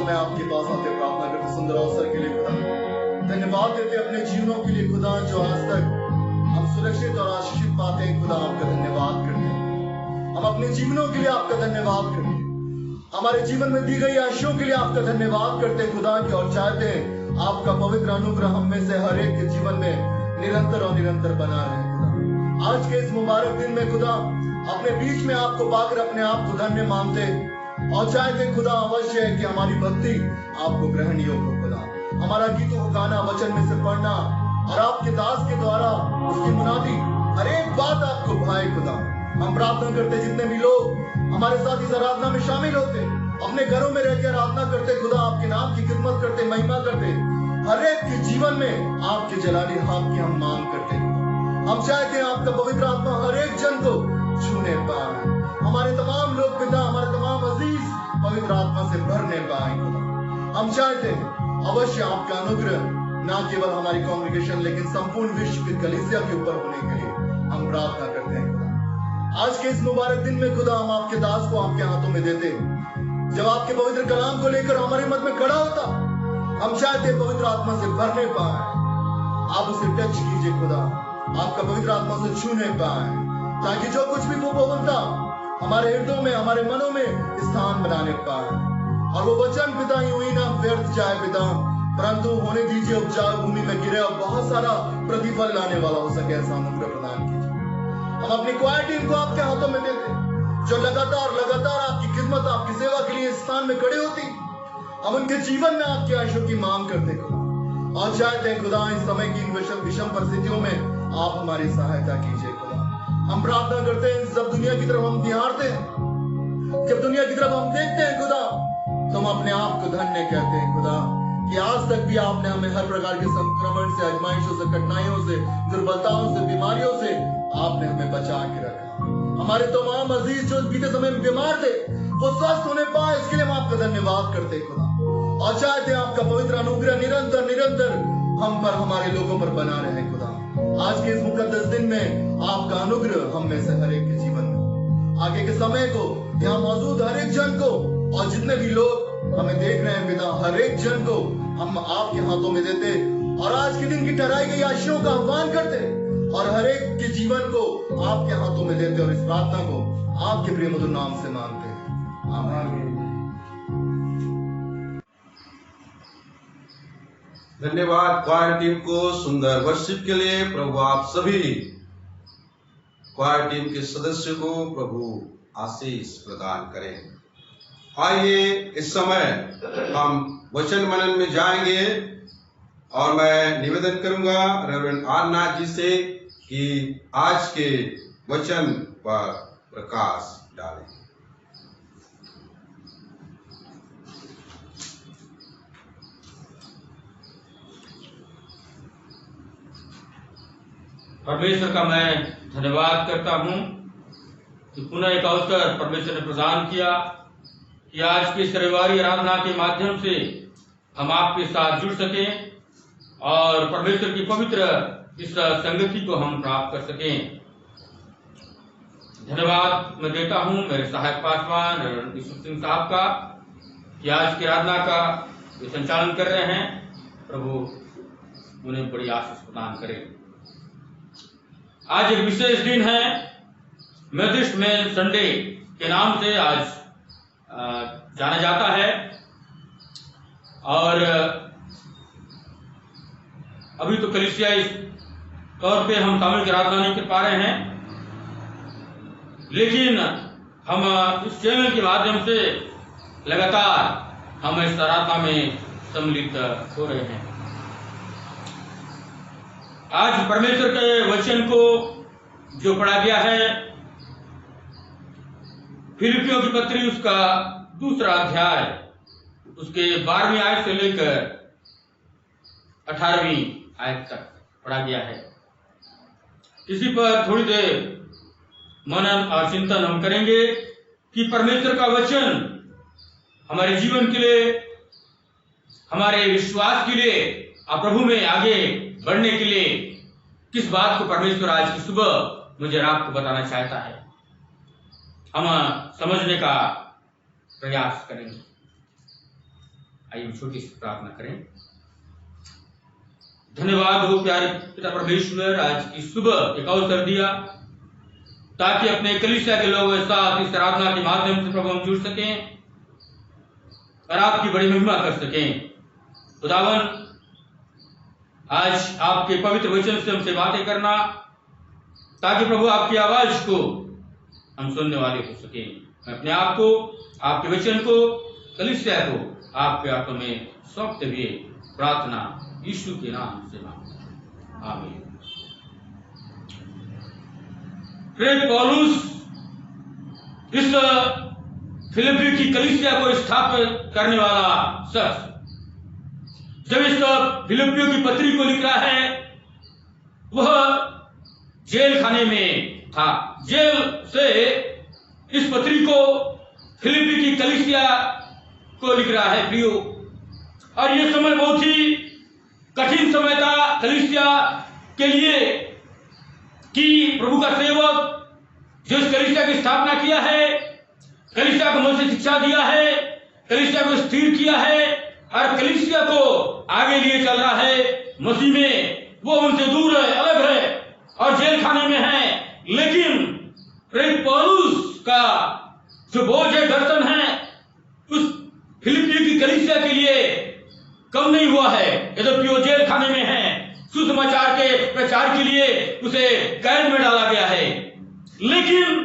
[SPEAKER 5] मैं आपके पास आते प्रार्थना करते सुंदर अवसर के लिए खुदा धन्यवाद देते अपने जीवनों के लिए खुदा, जो आज तक हम सुरक्षित और आशीषित पाते हैं खुदा, आपका धन्यवाद करते हैं। हम अपने जीवनों के लिए आपका धन्यवाद करते हैं, हमारे जीवन में दी गई आशीषों के लिए आपका धन्यवाद करते हैं खुदा की, और चाहते हैं आपका पवित्र अनुग्रह हम में से हर एक के जीवन में निरंतर और निरंतर बना रहे खुदा। आज के इस मुबारक दिन में खुदा अपने बीच में आपको पाकर अपने आप को धन्य मानते और चाहते खुदा अवश्य है कि हमारी भक्ति आपको ग्रहण योग्य हो खुदा, हमारा गीतों को गाना, वचन में से पढ़ना और आपके दास के द्वारा उसकी मुनादी हर एक बात आपको भाई खुदा। हम प्रार्थना करते जितने भी लोग हमारे साथ इस आराधना में शामिल होते, अपने घरों में रहकर आराधना करते खुदा, आपके नाम की खिदमत करते, महिमा करते, हर एक के जीवन में आपके जलाली हाथ की हम मांग करते खुदा। हम चाहते हैं आपका पवित्र आत्मा हर एक जन को छूने पाए, हमारे तमाम लोग पिता, हमारे तमाम अजीज पवित्र आत्मा से भरने पाए खुदा। हम चाहते हैं अवश्य आपका अनुग्रह न केवल हमारी कांग्रेगेशन लेकिन संपूर्ण विश्व की कलीसिया के ऊपर होने के लिए हम प्रार्थना करते हैं खुदा। आज के इस मुबारक दिन में खुदा हम आपके दास को आपके हाथों में देते, जब आपके पवित्र कलाम को लेकर हमारे मत में खड़ा होता, हम चाहते पवित्र आत्मा से भरने पाए, आप उसे टच कीजिए खुदा, आपका पवित्र आत्मा से छूने पाए, ताकि जो कुछ भी वो बोलता हमारे हृदयों में, हमारे मनों में स्थान बनाने पाए, और वो वचन पिता यूं ही ना व्यर्थ जाए पिता, परंतु होने दीजिए उपजाऊ भूमि में गिरे और बहुत सारा प्रतिफल लाने वाला हो सके, ऐसा अनुग्रह प्रदान कीजिए। हम अपनी क्वायर टीम को आपके हाथों में देते, जो लगातार आपकी खिदमत, आपकी सेवा के लिए स्थान में खड़ी होती, हम उनके जीवन में आपके आशीषों की मांग करते खुदा, और चाहते हैं खुदा इस समय की इन विषम परिस्थितियों में आप हमारी सहायता कीजिए खुदा। हम प्रार्थना करते हैं सब दुनिया की तरफ हम निहारते हैं, जब दुनिया की तरफ हम देखते हैं खुदा, तो हम अपने आप को धन्य कहते हैं खुदा कि आज तक भी आपने हमें हर प्रकार के संक्रमण से, आजमाइशों से, कठिनाइयों से, दुर्बलताओं से, बीमारियों से आपने हमें बचा के रखा। हमारे तमाम अजीज जो बीते समय में बीमार थे वो स्वस्थ होने पाए, इसके लिए हम आपका धन्यवाद करते हैं खुदा, और चाहते हैं आपका पवित्र अनुग्रह निरंतर हम पर, हमारे लोगों पर बना रहे खुदा। आज के इस मुकद्दस दिन में आपका अनुग्रह हम में से हर एक के जीवन में, आगे के समय को यहाँ मौजूद हर एक जन को, और जितने भी लोग हमें देख रहे हैं पिता, हर एक जन को हम आपके हाथों में देते, और आज के दिन की ठहराई गई आशीषों का आह्वान करते, और हर एक के जीवन को आपके हाथों में देते, और इस प्रार्थना को आपके प्रिय मधुर नाम से मांगते हैं, आमीन।
[SPEAKER 1] धन्यवाद क्वायर टीम को सुंदर वर्शिप के लिए। प्रभु आप सभी क्वायर टीम के सदस्यों को प्रभु आशीष प्रदान करें। आइए इस समय हम वचन मनन में जाएंगे, और मैं निवेदन करूंगा रेवरेंड आर नाथ जी से कि आज के वचन पर प्रकाश डालें।
[SPEAKER 2] परमेश्वर का मैं धन्यवाद करता हूं कि पुनः एक अवसर परमेश्वर ने प्रदान किया कि आज की रविवारी आराधना के माध्यम से हम आपके साथ जुड़ सकें और परमेश्वर की पवित्र इस संगति को हम प्राप्त कर सकें। धन्यवाद मैं देता हूं मेरे सहायक पासवान ईश्वर सिंह साहब का कि आज की आराधना का वे संचालन कर रहे हैं। प्रभु उन्हें बड़ी आशीष प्रदान करें। आज एक विशेष दिन है, मेथोडिस्ट मेन संडे के नाम से आज जाना जाता है, और अभी तो कलीसिया इस तौर पे हम शामिल की आराधना नहीं कर पा रहे हैं, लेकिन हम इस चैनल के माध्यम से लगातार हम इस आराधना में सम्मिलित हो रहे हैं। आज परमेश्वर के वचन को जो पढ़ा गया है, फिलिपियों की पत्री उसका 2 अध्याय उसके 12वीं आयत से लेकर 18वीं आयत तक पढ़ा गया है। इसी पर थोड़ी देर मनन और चिंतन हम करेंगे कि परमेश्वर का वचन हमारे जीवन के लिए, हमारे विश्वास के लिए और प्रभु में आगे बढ़ने के लिए किस बात को परमेश्वर आज की सुबह मुझे आपको बताना चाहता है, हम समझने का प्रयास करेंगे। आइए हम छोटी सी प्रार्थना करें। धन्यवाद हो प्यारे पिता परमेश्वर, आज की सुबह एक अवसर दिया ताकि अपने कलीसिया के लोगों के साथ इस आराधना के माध्यम से प्रभु हम जुड़ सकें और आपकी बड़ी महिमा कर सकें। खुदावन, आज आपके पवित्र वचन से हमसे बातें करना ताकि प्रभु आपकी आवाज को हम सुनने वाले हो सकें। मैं अपने आप को, आपके वचन को, कलीसिया को आपके हाथों में सौंपते हुए प्रार्थना यीशु के नाम से मांगता, आमीन। प्रेरित पौलुस इस फिलिप्पी की कलीसिया को स्थापित करने वाला शख्स जब इस फिलिप्पियों की पत्री को लिख रहा है, वह जेल खाने में था। जेल से इस पत्री को फिलिप्पी की कलीसिया को लिख रहा है प्रियो। और यह समय बहुत ही कठिन समय था कलीसिया के लिए कि प्रभु का सेवक जो इस कलीसिया की स्थापना किया है, कलीसिया को मसीह शिक्षा दिया है, कलीसिया को स्थिर किया है और कलीसिया को आगे लिए चल रहा है मसीह में, वो उनसे दूर है, अलग है और जेल खाने में है। लेकिन प्रेरित पौलुस का जो बोझ है, दर्शन है, उस फिलिप्पी की कलीसिया के लिए कम नहीं हुआ है। यद्यपि वो जेल खाने में है, सुसमाचार के प्रचार के लिए उसे कैद में डाला गया है, लेकिन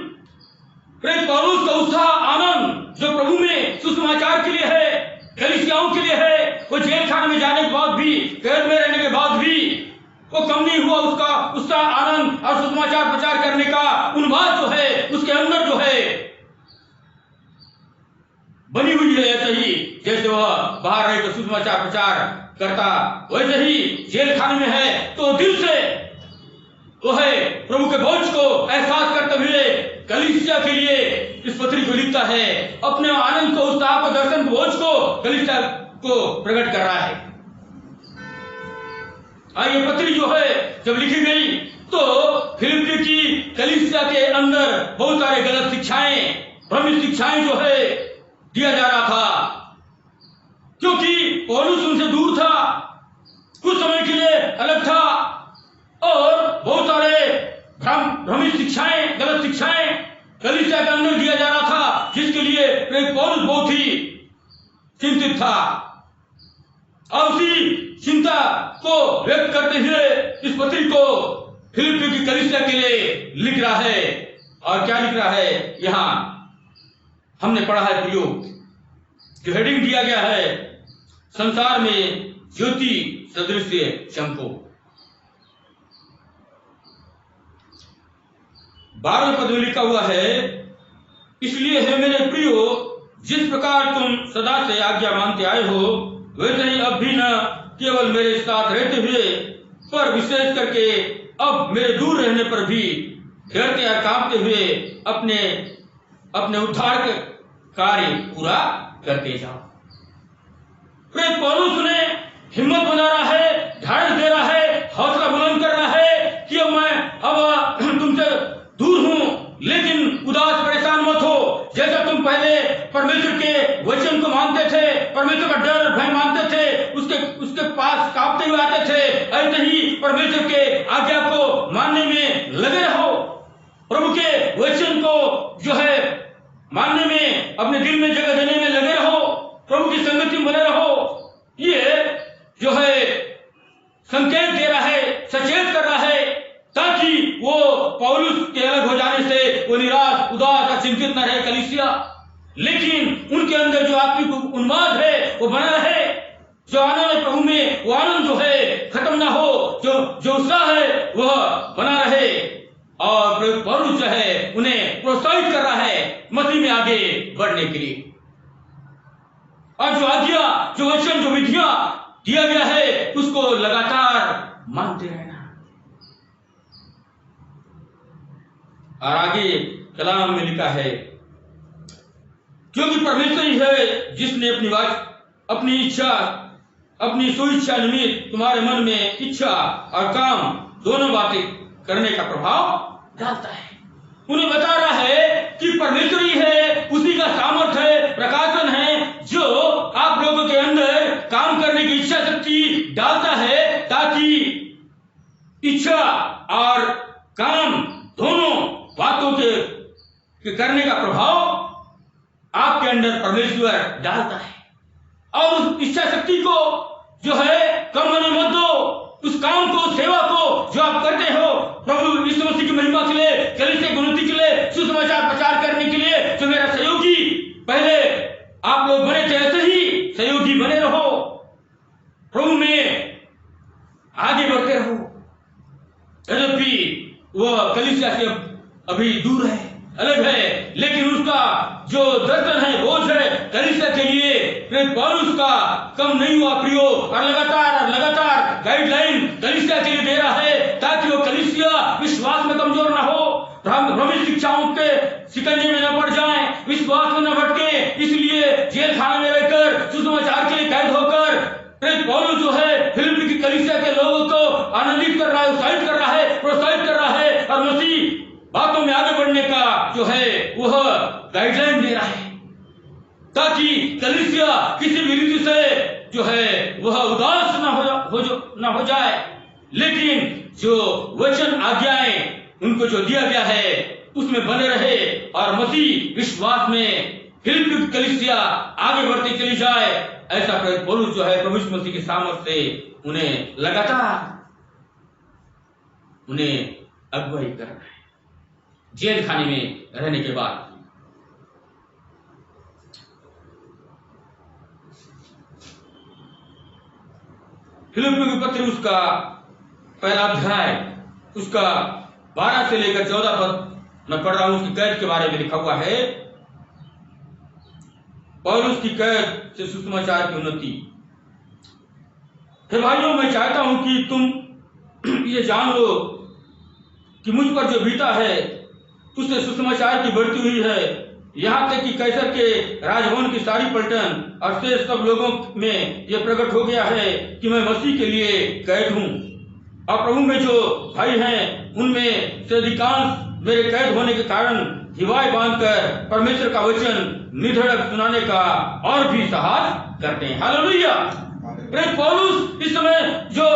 [SPEAKER 2] प्रेरित पौलुस का उत्साह, आनंद जो प्रभु में सुसमाचार के लिए है, कलीसियाओं के लिए है, वो जेल खाने में जाने के बाद भी, कैद में रहने के बाद भी वो कम नहीं हुआ। उसका उत्साह, आनंद और सुसमाचार प्रचार करने का उन्माद जो है उसके अंदर जो है बनी हुई है। ऐसे ही जैसे वह बाहर रहकर सुसमाचार प्रचार करता, वैसे ही जेल खाने में है तो दिल से वह प्रभु के बोझ को एहसास करते हुए कलीसिया के लिए इस पत्री को लिखता है। अपने आनंद को, उत्साह को, दर्शन बोझ को कलीसिया को प्रकट कर रहा है। ये पत्री जो है जब लिखी गई तो फिलिप्पी की कलीसिया के अंदर बहुत सारे गलत शिक्षाएं, भ्रमित शिक्षाएं जो है दिया जा रहा था, क्योंकि पौलुस उनसे दूर था, कुछ समय के लिए अलग था और बहुत सारे भ्रमित शिक्षाएं, गलत शिक्षाएं कलीसिया के अंदर दिया जा रहा था, जिसके लिए प्रेरित पौलुस बहुत ही चिंतित था। और उसी चिंता को व्यक्त करते हुए इस पत्री को फिलिप्पी की कलीसिया के लिए लिख रहा है। और क्या लिख रहा है, यहां हमने पढ़ा है प्रियो, जो हेडिंग दिया गया है, संसार में ज्योति सदृश चमको। 12वें पद में लिखा हुआ है, इसलिए है मेरे प्रियो, जिस प्रकार तुम सदा से आज्ञा मानते आए हो, वैसे ही अब भी न केवल मेरे साथ रहते हुए, पर विशेष करके अब मेरे दूर रहने पर भी डरते और कांपते हुए अपने अपने उद्धार के कार्य पूरा करते जाओ। प्रेरित पौलुस ने हिम्मत बना रहा है, ढाढ़स दे रहा है, हौसला बुलंद कर रहा है कि अब मैं तुमसे दूर हूं, लेकिन उदास परेशान मत हो। जैसा तुम पहले परमेश्वर के वचन को मानते थे, परमेश्वर का डर भय मानते थे, उसके पास कांपते हुए आते थे, ऐसे ही परमेश्वर के आज्ञा को मानने में लगे रहो। प्रभु के वचन को जो है मानने में, अपने दिल में जगह देने में लगे रहो, प्रभु की संगति में बने रहो। ये जो है संकेत दे रहा है, सचेत कर रहा है, ताकि वो पौलुस के अलग हो जाने से वो निराश, उदास और चिंतित न रहे कलीसिया, लेकिन उनके अंदर जो आत्मिक उन्माद है वो बना रहे। जो आनंद है प्रभु में, वो आनंद जो है खत्म ना हो, जो उत्साह है वह बना रहे। और पौलुस जो है उन्हें प्रोत्साहित कर रहा है मसीह में आगे बढ़ने के लिए। और जो आज्ञा, जो वचन, जो विधियां दिया गया है, उसको लगातार मानते रहना। और आगे कलाम में लिखा है, क्योंकि परमेश्वर ही है जिसने अपनी इच्छा, अपनी स्वेच्छा निमित्त तुम्हारे मन में इच्छा और काम दोनों बातें करने का प्रभाव डालता है। उन्हें बता रहा है कि परमेश्वर ही है, उसी का सामर्थ्य है, प्रकाशन है, जो आप लोगों के अंदर इच्छा और काम दोनों बातों के करने का प्रभाव आपके अंदर परमेश्वर डालता है। और उस इच्छा शक्ति को जो है कम होने मत दो। उस काम को, सेवा को जो आप करते हो प्रभु यीशु मसीह की महिमा के लिए, कलीसिया की उन्नति के लिए, सुसमाचार प्रचार करने के लिए, जो मेरा सहयोगी पहले आप लोग बने थे ऐसे ही सहयोगी बने रहो, प्रभु में आगे बढ़ते रहो। यद्यपि वह कलीसिया से अभी दूर है, अलग है, लेकिन उसका जो दर्शन है, बोझ है कलीसिया के लिए प्रेरित पौलुस का कम नहीं हुआ प्रियो, और लगातार गाइडलाइन कलीसिया के लिए दे रहा है ताकि वो कलीसिया विश्वास में कमजोर ना हो, भ्रमित शिक्षाओं के शिकंजे में न पड़ जाए, विश्वास में न भटके। इसलिए जेल खाने में रहकर सुसमाचार के लिए कैद होकर प्रेरित पौलुस जो है फिलिप्पी की कलीसिया के लोगों को आनंदित कर रहा है, उत्साहित कर रहा है, प्रोत्साहित कर रहा है, और मसीह बातों में आगे बढ़ने का जो है वह गाइडलाइन दे रहा है ताकि कलीसिया किसी भी रीति से जो है वह उदास न हो जाए, लेकिन जो वचन आज्ञाएं उनको जो दिया गया है उसमें बने रहे और मसीह विश्वास में फिलिप्पी कलीसिया आगे बढ़ती चली जाए। ऐसा प्रेरित पौलुस जो है प्रभु यीशु मसीह की सामर्थ से उन्हें लगातार अगुवाई कर रहा है जेल खाने में रहने के बाद। फिलिप्पी की पत्री उसका पहला अध्याय उसका 12 से लेकर 14 पद मैं पढ़ रहा हूं। उसकी कैद के बारे में लिखा हुआ है, पौलुस की कैद से सुसमाचार की उन्नति। हे भाइयों, मैं चाहता हूं कि तुम ये जान लो कि मुझ पर जो बीता है उससे सुसमाचार की बढ़ती हुई है, यहाँ तक कि कैसर के राजभवन की सारी पलटन और शेष सब लोगों में यह प्रकट हो गया है कि मैं मसीह के लिए कैद हूँ। और प्रभु में जो भाई हैं उनमें से अधिकांश मेरे कैद होने के कारण हिवाए बांधकर परमेश्वर का वचन निधड़क सुनाने का और भी साहस करते हैं। हालेलुया। प्रेरित पौलुस इस समय जो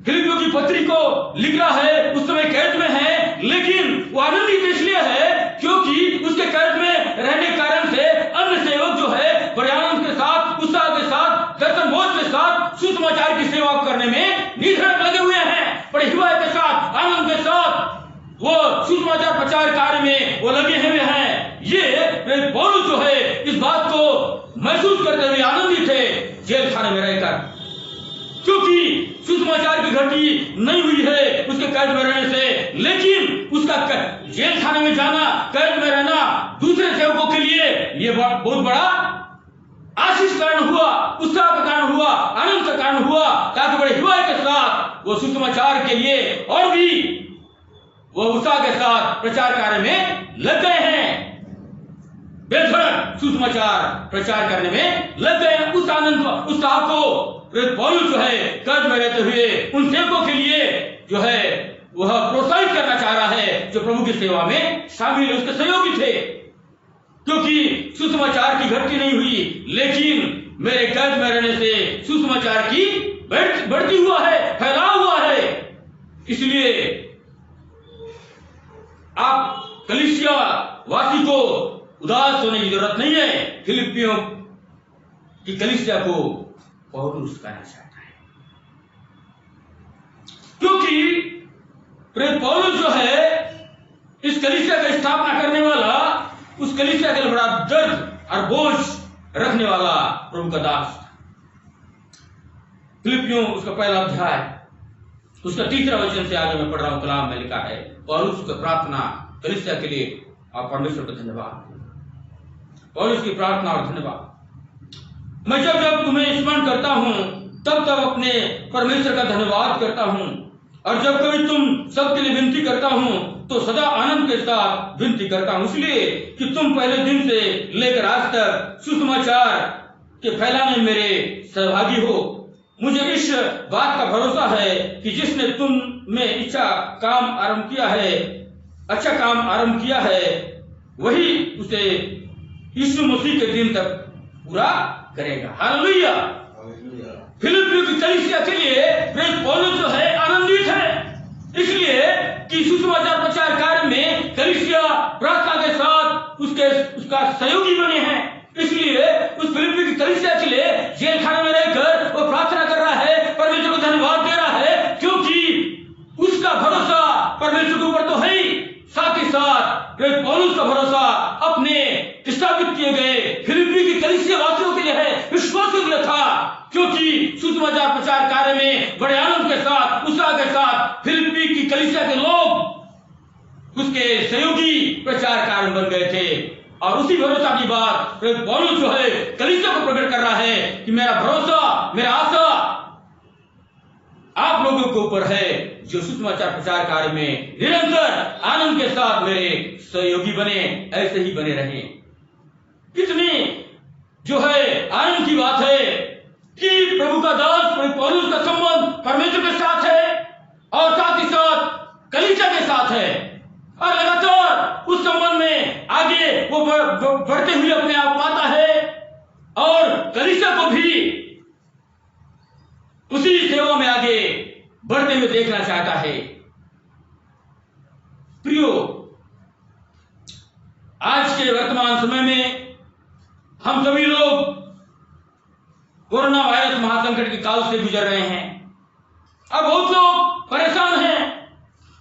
[SPEAKER 2] फिलिप्पियों की पत्री को लिख रहा है उस समय कैद में है, लेकिन वो आनंदित इसलिए है क्योंकि उसके कैद में रहने के कारण से अन्य सेवक जो है बड़े आनंद के साथ, उत्साह के साथ, दर्शन बोध के साथ सुसमाचार की सेवा करने में निधड़क लगे हुए हैं। बड़े हिवाए के साथ, आनंद के साथ वो सुसमाचार प्रचार कार्य में वो लगे हुए हैं। ये पौलुस जो है इस बात को महसूस करते हुए आनंदित थे जेल खाने में रहकर, क्योंकि सुसमाचार की घटी नहीं हुई है उसके कैद में रहने से, लेकिन उसका जेल खाने में जाना, कैद में रहना दूसरे सेवकों के लिए यह बहुत बड़ा आशीष कारण हुआ, उत्साह का कारण हुआ, आनंद का कारण हुआ, ताकि बड़े हिवाए के साथ वो सुसमाचार के लिए और भी वो उत्साह के साथ प्रचार कार्य में लग गए हैं, बेधड़क सुसमाचार प्रचार करने में लग गए हैं। उस आनंद उत्साह को प्रेरित पौलुस जो है कैद में रहते हुए उन सेवकों के लिए जो है वह प्रोत्साहित करना चाह रहा है जो प्रभु की सेवा में शामिल उसके सहयोगी थे, क्योंकि सुसमाचार की घटती नहीं हुई, लेकिन मेरे कैद में रहने से सुसमाचार की बढ़ती हुआ है, फैला हुआ है। इसलिए आप कलीसिया वासी को उदास होने की जरूरत नहीं है। फिलिप्पियों की कलीसिया को पौलुस कहना चाहता है, क्योंकि प्रेरित पौलुस जो है इस कलीसिया का स्थापना करने वाला, उस कलीसिया के लिए बड़ा दर्द और बोझ रखने वाला प्रभु का दास था। फिलिप्पियों उसका पहला अध्याय उसका 3 वचन से आगे मैं पढ़ रहा हूं, कलाम में लिखा है, पौलुस की प्रार्थना कलीसिया के लिए और परमेश्वर का धन्यवाद। पौलुस की प्रार्थना और धन्यवाद। मैं जब जब तुम्हें स्मरण करता हूं तब तब अपने परमेश्वर का धन्यवाद करता हूं, और जब कभी तुम सबके लिए विनती करता हूं तो सदा आनंद के साथ विनती करता हूं, इसलिए कि तुम पहले दिन से लेकर आज तक सुसमाचार के फैलाने में मेरे सहभागी हो। मुझे इस बात का भरोसा है कि जिसने तुम में अच्छा काम आरंभ किया है वही उसे यीशु मसीह के दिन तक पूरा करेगा। हालेलुया। फिलिप्पियों की कलीसिया के लिए प्रेरित पौलुस जो है आनंदित है, इसलिए कि सुसमाचार प्रचार कार्य में कलीसिया प्रार्थना के साथ उसका सहयोगी बने हैं। इसलिए उस फिलिप्पी की कलीसिया के लिए जेल खाने में रहकर वो प्रार्थना कर रहा है, परमेश्वर को धन्यवाद दे रहा है, क्योंकि उसका भरोसा परमेश्वर के ऊपर तो है ही, साथ ही साथ पौलुस का भरोसा अपने स्थापित किए गए फिलिप्पी की कलीसिया वासियों के लिए है, विश्वासियों के लिए था, क्योंकि सुसमाचार प्रचार कार्य में बड़े आनंद के साथ, उत्साह के साथ फिलिप्पी की कलीसिया के लोग उसके सहयोगी प्रचार कार्य बन गए थे। और उसी भरोसा की बात पौलुस जो है कलीसिया को प्रकट कर रहा है कि मेरा भरोसा, मेरा आशा आप लोगों के ऊपर है, जो सुसमाचार प्रचार कार्य में निरंतर आनंद के साथ मेरे सहयोगी बने, ऐसे ही बने रहे। कितनी जो है आनंद की बात है कि प्रभु का दास पौलुस का संबंध परमेश्वर के साथ है और साथ ही साथ कलीसिया के साथ है, और लगातार उस संबंध में आगे वो बढ़ते हुए अपने आप पाता है और कलीसिया को भी उसी सेवा में आगे बढ़ते हुए देखना चाहता है। प्रियो, आज के वर्तमान समय में हम सभी लोग कोरोना वायरस महासंकट के काल से गुजर रहे हैं। अब बहुत लोग परेशान हैं,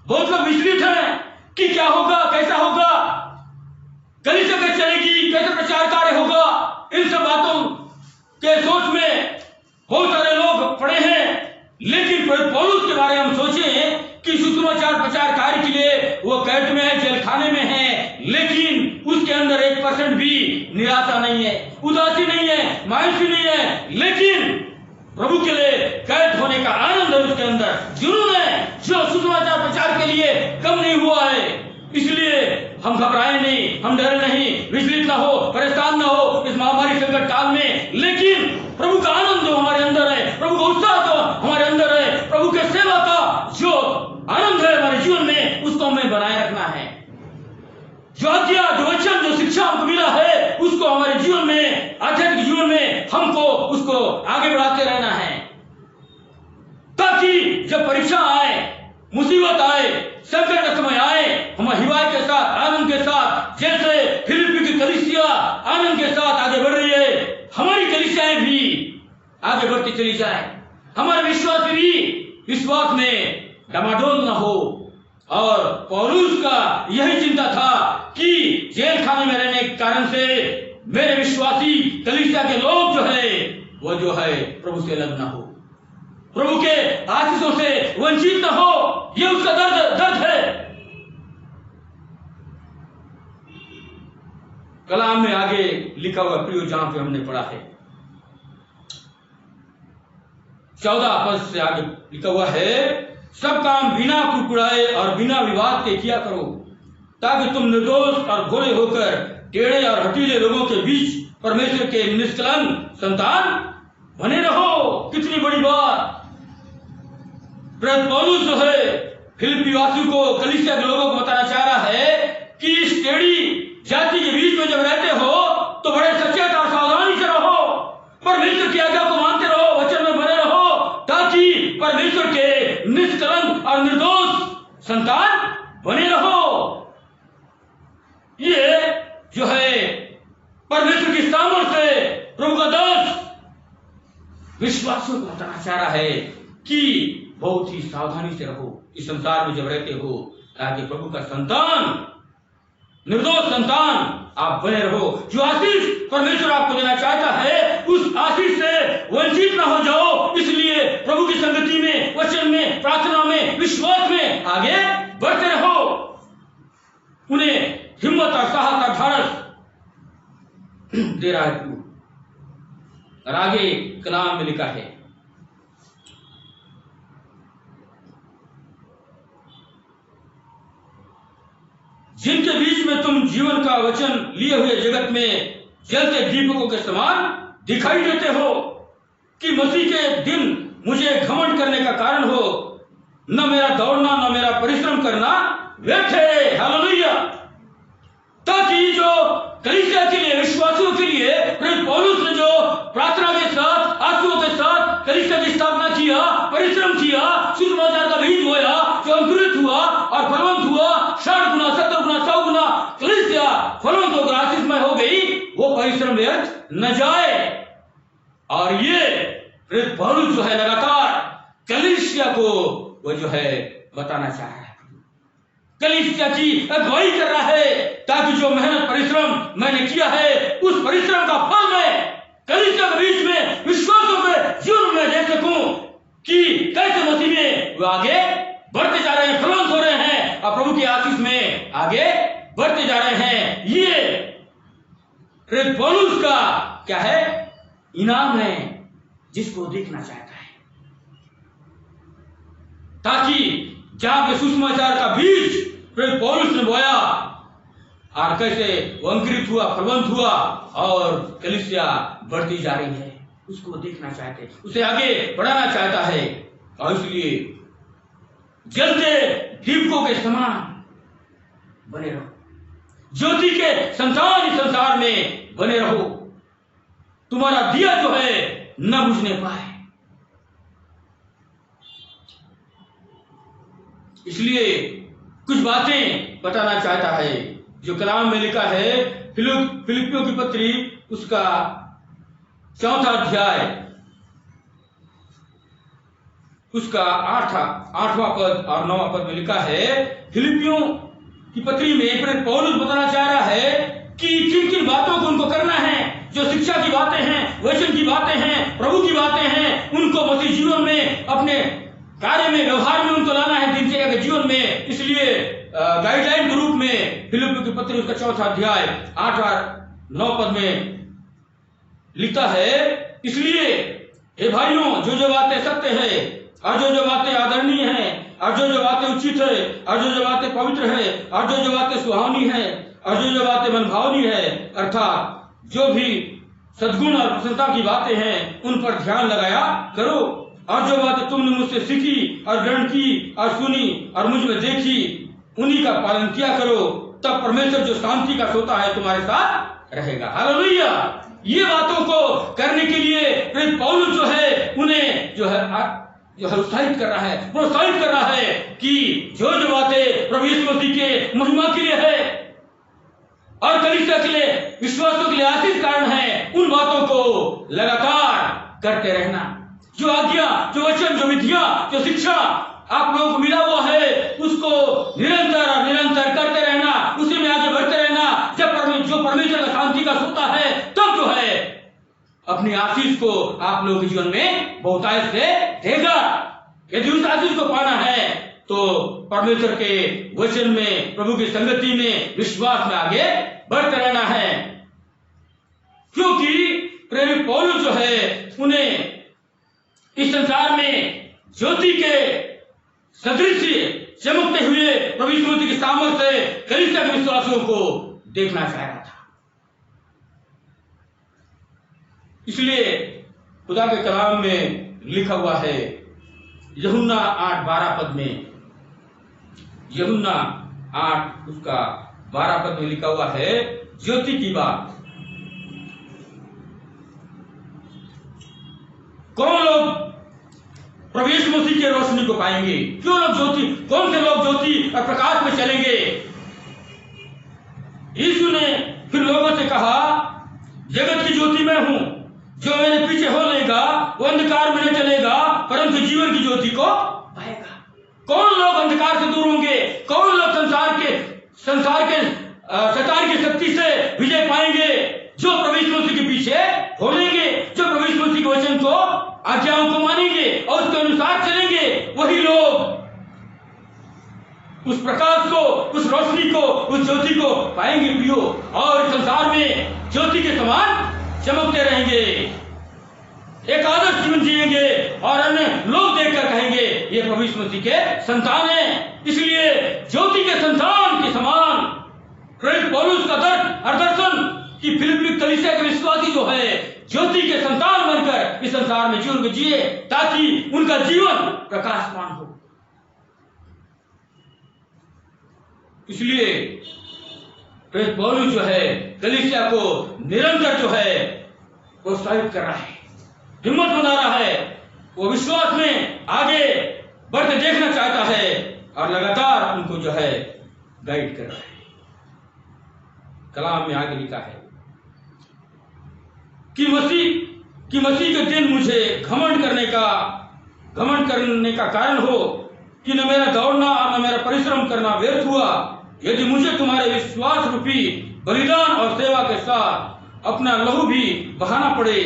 [SPEAKER 2] बहुत लोग विचलित हैं कि क्या होगा, कैसा होगा, कलीसिया कैसे चलेगी, कैसे प्रचार कार्य होगा। इन सब बातों के सोच में बहुत सारे लोग पड़े हैं। लेकिन पौलुस के बारे में हम सोचें कि सुसमाचार प्रचार कार्य के लिए वो कैद में है, जेल खाने में है, लेकिन उसके अंदर 1% भी निराशा नहीं है, उदासी नहीं है, मायूसी नहीं है, लेकिन प्रभु के लिए कैद होने का आनंद है उसके अंदर, जुनून है जो सुसमाचार प्रचार के लिए कम नहीं हुआ है। इसलिए हम घबराए नहीं, हम डरे नहीं, विचलित ना हो, परेशान ना हो इस महामारी संकट काल में, लेकिन प्रभु का आनंद जो हमारे अंदर है, प्रभु का उत्साह जो हमारे अंदर है, प्रभु के सेवा का जो आनंद है हमारे जीवन में, उसको हमें बनाए रखना है। जो आज्ञा, जो वचन, जो शिक्षा हमको मिला है, उसको हमारे जीवन में, आध्यात्मिक जीवन में हमको उसको आगे बढ़ाते रहना है, ताकि जब परीक्षा आए, मुसीबत आए, संकट का समय आए, हम हिवाय के साथ, आनंद के साथ, जैसे फिलिप्पी की कलीसिया आनंद के साथ आगे बढ़ रही है, हमारी कलीसियाएं भी आगे बढ़ती चली जाए, हमारे विश्वास भी विश्वास में डमाडोल न हो। और पौलुस का यही चिंता था कि जेल खाने में रहने के कारण से मेरे विश्वासी कलीसिया के लोग जो है वो जो है प्रभु से अलग न हो, प्रभु के आशीषों से वंचित न हो, ये उसका दर्द है। कलाम में आगे लिखा हुआ प्रियो, जहां पे हमने पढ़ा है 14 पद से आगे लिखा हुआ है, सब काम बिना कुड़कुड़ाए और बिना विवाद के किया करो, ताकि तुम निर्दोष और भोले होकर टेढ़े और हठीले लोगों के बीच परमेश्वर के निष्कलंक संतान बने रहो। कितनी बड़ी बात! पौलुस जो है फिलिप्पी वासियों को, कलीसिया के लोगों को बताना चाह रहा है कि इस टेढ़ी जाति के बीच में जब रहते हो तो बड़े सचेत और सावधानी से रहो, परमेश्वर की आज्ञा को मानते रहो, वचन में बने रहो, ताकि परमेश्वर के निष्कलंक और निर्दोष संतान बने रहो। ये जो है परमेश्वर की सामर्थ्य से प्रभु का दास विश्वासियों को बताना चाह रहा है कि बहुत ही सावधानी से रहो इस संसार में जब रहते हो, ताकि प्रभु का संतान, निर्दोष संतान आप बने रहो। जो आशीष परमेश्वर आपको देना चाहता है, उस आशीष से वंचित ना हो जाओ। इसलिए प्रभु की संगति में, वचन में, प्रार्थना में, विश्वास में आगे बढ़ते रहो। उन्हें हिम्मत और साहस और ढाढ़स दे रहा है। और आगे कलाम में लिखा है, जिनके बीच में तुम जीवन का वचन लिए हुए जगत में जलते दीपकों के समान दिखाई देते हो, कि मसीह के दिन मुझे घमंड करने का कारण हो, न मेरा दौड़ना न मेरा परिश्रम करना व्यर्थ है। हालेलुया! ताकि जो कलीसिया के लिए, विश्वासियों के लिए पौलुस ने जो प्रार्थना के साथ, आंसुओं के साथ कलीसिया की स्थापना किया, परिश्रम किया, सुसमाचार का बीज बोया, जो अंकुरित हुआ और फलवंत हुआ, 60 गुना, 70 गुना, 100 गुना कलीसिया फलवंत होकर आशीषमय हो गई, वो परिश्रम व्यर्थ न जाए। और ये प्रेरित पौलुस जो है लगातार कलीसिया को वो जो है बताना चाह रहा है, कलीसिया की अगुवाई कर रहा है, ताकि जो मेहनत परिश्रम मैंने किया है उस परिश्रम का फल मैं कलीसिया के बीच में विश्वासों के जीवन में देख सकूं कि कैसे मसीह में वो आगे बढ़ते जा रहे हैं, फलवंत हो रहे हैं और प्रभु की आशीष में आगे बढ़ते जा रहे हैं। ये प्रेरित पौलुस का क्या है, इनाम है, जिसको देखना चाहता है, ताकि जहां पे सुसमाचार का बीज प्रेरित पौलुस ने बोया और कैसे वो अंकुरित हुआ, फलवंत हुआ और कलीसिया बढ़ती जा रही है, उसको देखना चाहते हैं, उसे आगे बढ़ाना चाहता है। और इसलिए जलते दीपकों के समान बने रहो, ज्योति के संतान इस संसार में बने रहो, तुम्हारा दिया जो है न बुझने पाए। इसलिए कुछ बातें बताना चाहता है जो कलाम में लिखा है, फिलिपियों की पत्री उसका 4वां अध्याय उसका 8वां पद और 9वां पद में लिखा है। फिलिपियों की पत्री में प्रेरित पौलुस बताना चाह रहा है कि किन किन बातों को उनको करना है, जो शिक्षा की बातें हैं, वचन की बातें हैं, प्रभु की बातें हैं, उनको मसीह जीवन में, अपने कार्य में, व्यवहार में उनको लाना है, दिनचर्या के जीवन में। इसलिए गाइडलाइन के रूप में फिलिपियों की पत्री उसका 4वां अध्याय 8 और 9 पद में लिखता है, इसलिए हे भाइयों, जो जो बातें सत्य है और जो जो बातें आदरणीय हैं और जो जो बातें उचित है और जो जो बातें पवित्र है और जो जो बातें सुहावनी है और जो जो बातें मनभावनी है, अर्थात जो भी सद्गुण और प्रसन्नता की बातें हैं, उन पर ध्यान लगाया करो। और जो बातें तुमने मुझसे सीखी और ग्रहण की और सुनी और मुझ में देखी, उन्हीं का पालन किया करो, तब परमेश्वर जो शांति का सोता है तुम्हारे साथ रहेगा। हालेलुया। ये बातों को करने के लिए प्रेरित पौलुस जो है उन्हें जो है उत्साहित कर रहा है, प्रोत्साहित कर रहा है कि जो जो बातें प्रभु यीशु मसीह के महिमा के लिए है और कलीसिया के लिए, विश्वासों के लिए आशीष कारण है, उन बातों को लगातार करते रहना। जो आज्ञा, जो वचन, जो विधियां, जो शिक्षा आप लोगों को मिला हुआ है, उसको निरंतर और निरंतर करते रहना, उसी में आगे बढ़ते रहना। जब जो परमेश्वर का शांति का सोता है, तब जो है अपनी आशीष को आप लोगों के जीवन में बहुतायत से देगा। यदि उस आशीष को पाना है तो परमेश्वर के वचन में, प्रभु की संगति में, विश्वास में आगे बढ़ते रहना है। क्योंकि प्रेरित पौलुस जो है उन्हें इस संसार में ज्योति के सदृश चमकते हुए प्रभु यीशु मसीह की सामर्थ्य से कलीसिया के विश्वासियों को देखना चाह रहा था। इसलिए खुदा के कलाम में लिखा हुआ है, यूहन्ना 8:12 पद में, यूहन्ना 8 उसका 12 पद में लिखा हुआ है, ज्योति की बात। कौन लोग प्रभु यीशु मसीह की रोशनी को पाएंगे? क्यों लोग ज्योति, कौन से लोग ज्योति और प्रकाश में चलेंगे? यीशु ने फिर लोगों से कहा, जगत की ज्योति मैं हूं, जो मेरे पीछे हो लेगा वो अंधकार में न चलेगा परंतु जीवन की ज्योति को पाएगा। कौन लोग अंधकार से दूर होंगे? कौन लोग संसार के शैतान की शक्ति से विजय पाएंगे? जो प्रभु यीशु मसीह के पीछे हो लेंगे, जो प्रभु यीशु मसीह के वचन को, आज्ञाओं को मानेंगे और उसके अनुसार चलेंगे, वही लोग उस प्रकाश को, उस रोशनी को, उस ज्योति को पाएंगे प्रियो, और संसार में ज्योति के समान चमकते रहेंगे, एक आदर्श जीवन जिएंगे और अन्य लोग देखकर कहेंगे ये प्रभु यीशु मसीह के संतान हैं। इसलिए ज्योति के संतान के समान प्रेरित पौलुस का दर्शन कि फिलिप्पी कलीसिया के विश्वासी जो है ज्योति के संतान बनकर इस संसार में जीवन को जिए, ताकि उनका जीवन प्रकाशमान हो। इसलिए प्रेरित पौलुस जो है कलीसिया को निरंतर जो है प्रोत्साहित कर रहा है, हिम्मत बना रहा है, वो विश्वास में आगे बढ़ते देखना चाहता है और लगातार उनको जो है गाइड कर रहा है। कलाम में आगे लिखा है कि मसीह के दिन मुझे घमंड करने का कारण हो कि न मेरा दौड़ना और न मेरा परिश्रम करना व्यर्थ हुआ। यदि मुझे तुम्हारे विश्वास रूपी बलिदान और सेवा के साथ अपना लहू भी बहाना पड़े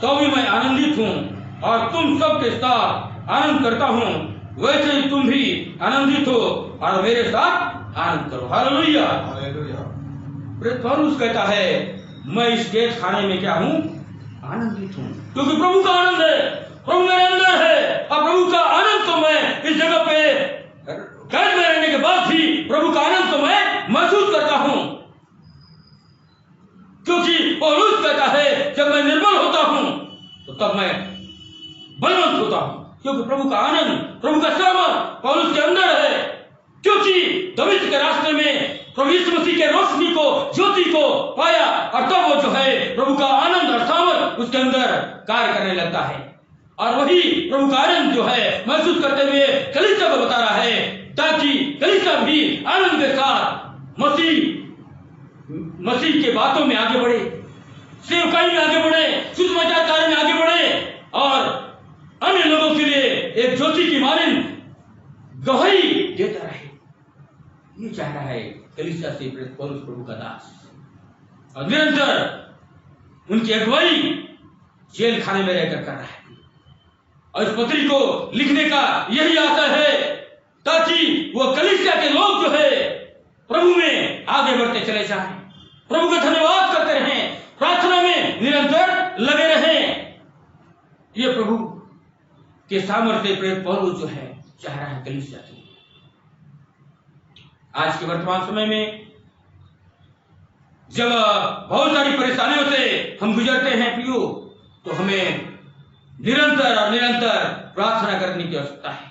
[SPEAKER 2] तो भी मैं आनंदित हूँ और तुम सब के साथ आनंद करता हूँ। वैसे ही तुम भी आनंदित हो और मेरे साथ आनंद करो। हालेलुया। प्रेरित पौलुस कहता है मैं इस कैद खाने में क्या हूँ? आनंदित हूँ, क्योंकि प्रभु का आनंद है, प्रभु मेरे अंदर है और प्रभु का आनंद तो मैं इस जगह पे कैद में रहने के बाद भी प्रभु का आनंद तो मैं महसूस करता हूँ। क्योंकि पौलुस कहता है जब मैं निर्बल होता हूँ तो तब मैं बलवंत होता हूँ, क्योंकि प्रभु का आनंद, प्रभु का सामर्थ पौलुस के अंदर है। क्योंकि दमिश्क के रास्ते में प्रभु यीशु मसीह के रोशनी को, ज्योति को पाया और तब वो जो है प्रभु का आनंद और सामर्थ उसके अंदर कार्य करने लगता है। और वही प्रभु का आनंद जो है महसूस करते हुए कलीसिया को बता रहा है, ताकि कलीसिया भी आनंद के साथ मसीह के बातों में आगे बढ़े, सेवकाई में आगे बढ़े, सुसमाचार कार्य में आगे बढ़े और अन्य लोगों के लिए एक ज्योति की मानिंद गवाही देता रहे। ये चाह रहा है कलीसिया से प्रेरित पौलुस प्रभु का दास, और निरंतर उनकी अगुवाई जेल खाने में रहकर कर रहा है। और इस पत्री को लिखने का यही आशा है ताकि वो कलीसिया के लोग जो है प्रभु में आगे बढ़ते चले जाएं, प्रभु का धन्यवाद करते रहें, प्रार्थना में निरंतर लगे रहें। ये प्रभु के सामर्थ्य प्रेरित पौलुस जो है चाह रहा है कलीसिया की। आज के वर्तमान समय में जब बहुत सारी परेशानियों से हम गुजरते हैं प्रियो, तो हमें निरंतर प्रार्थना करने की आवश्यकता है।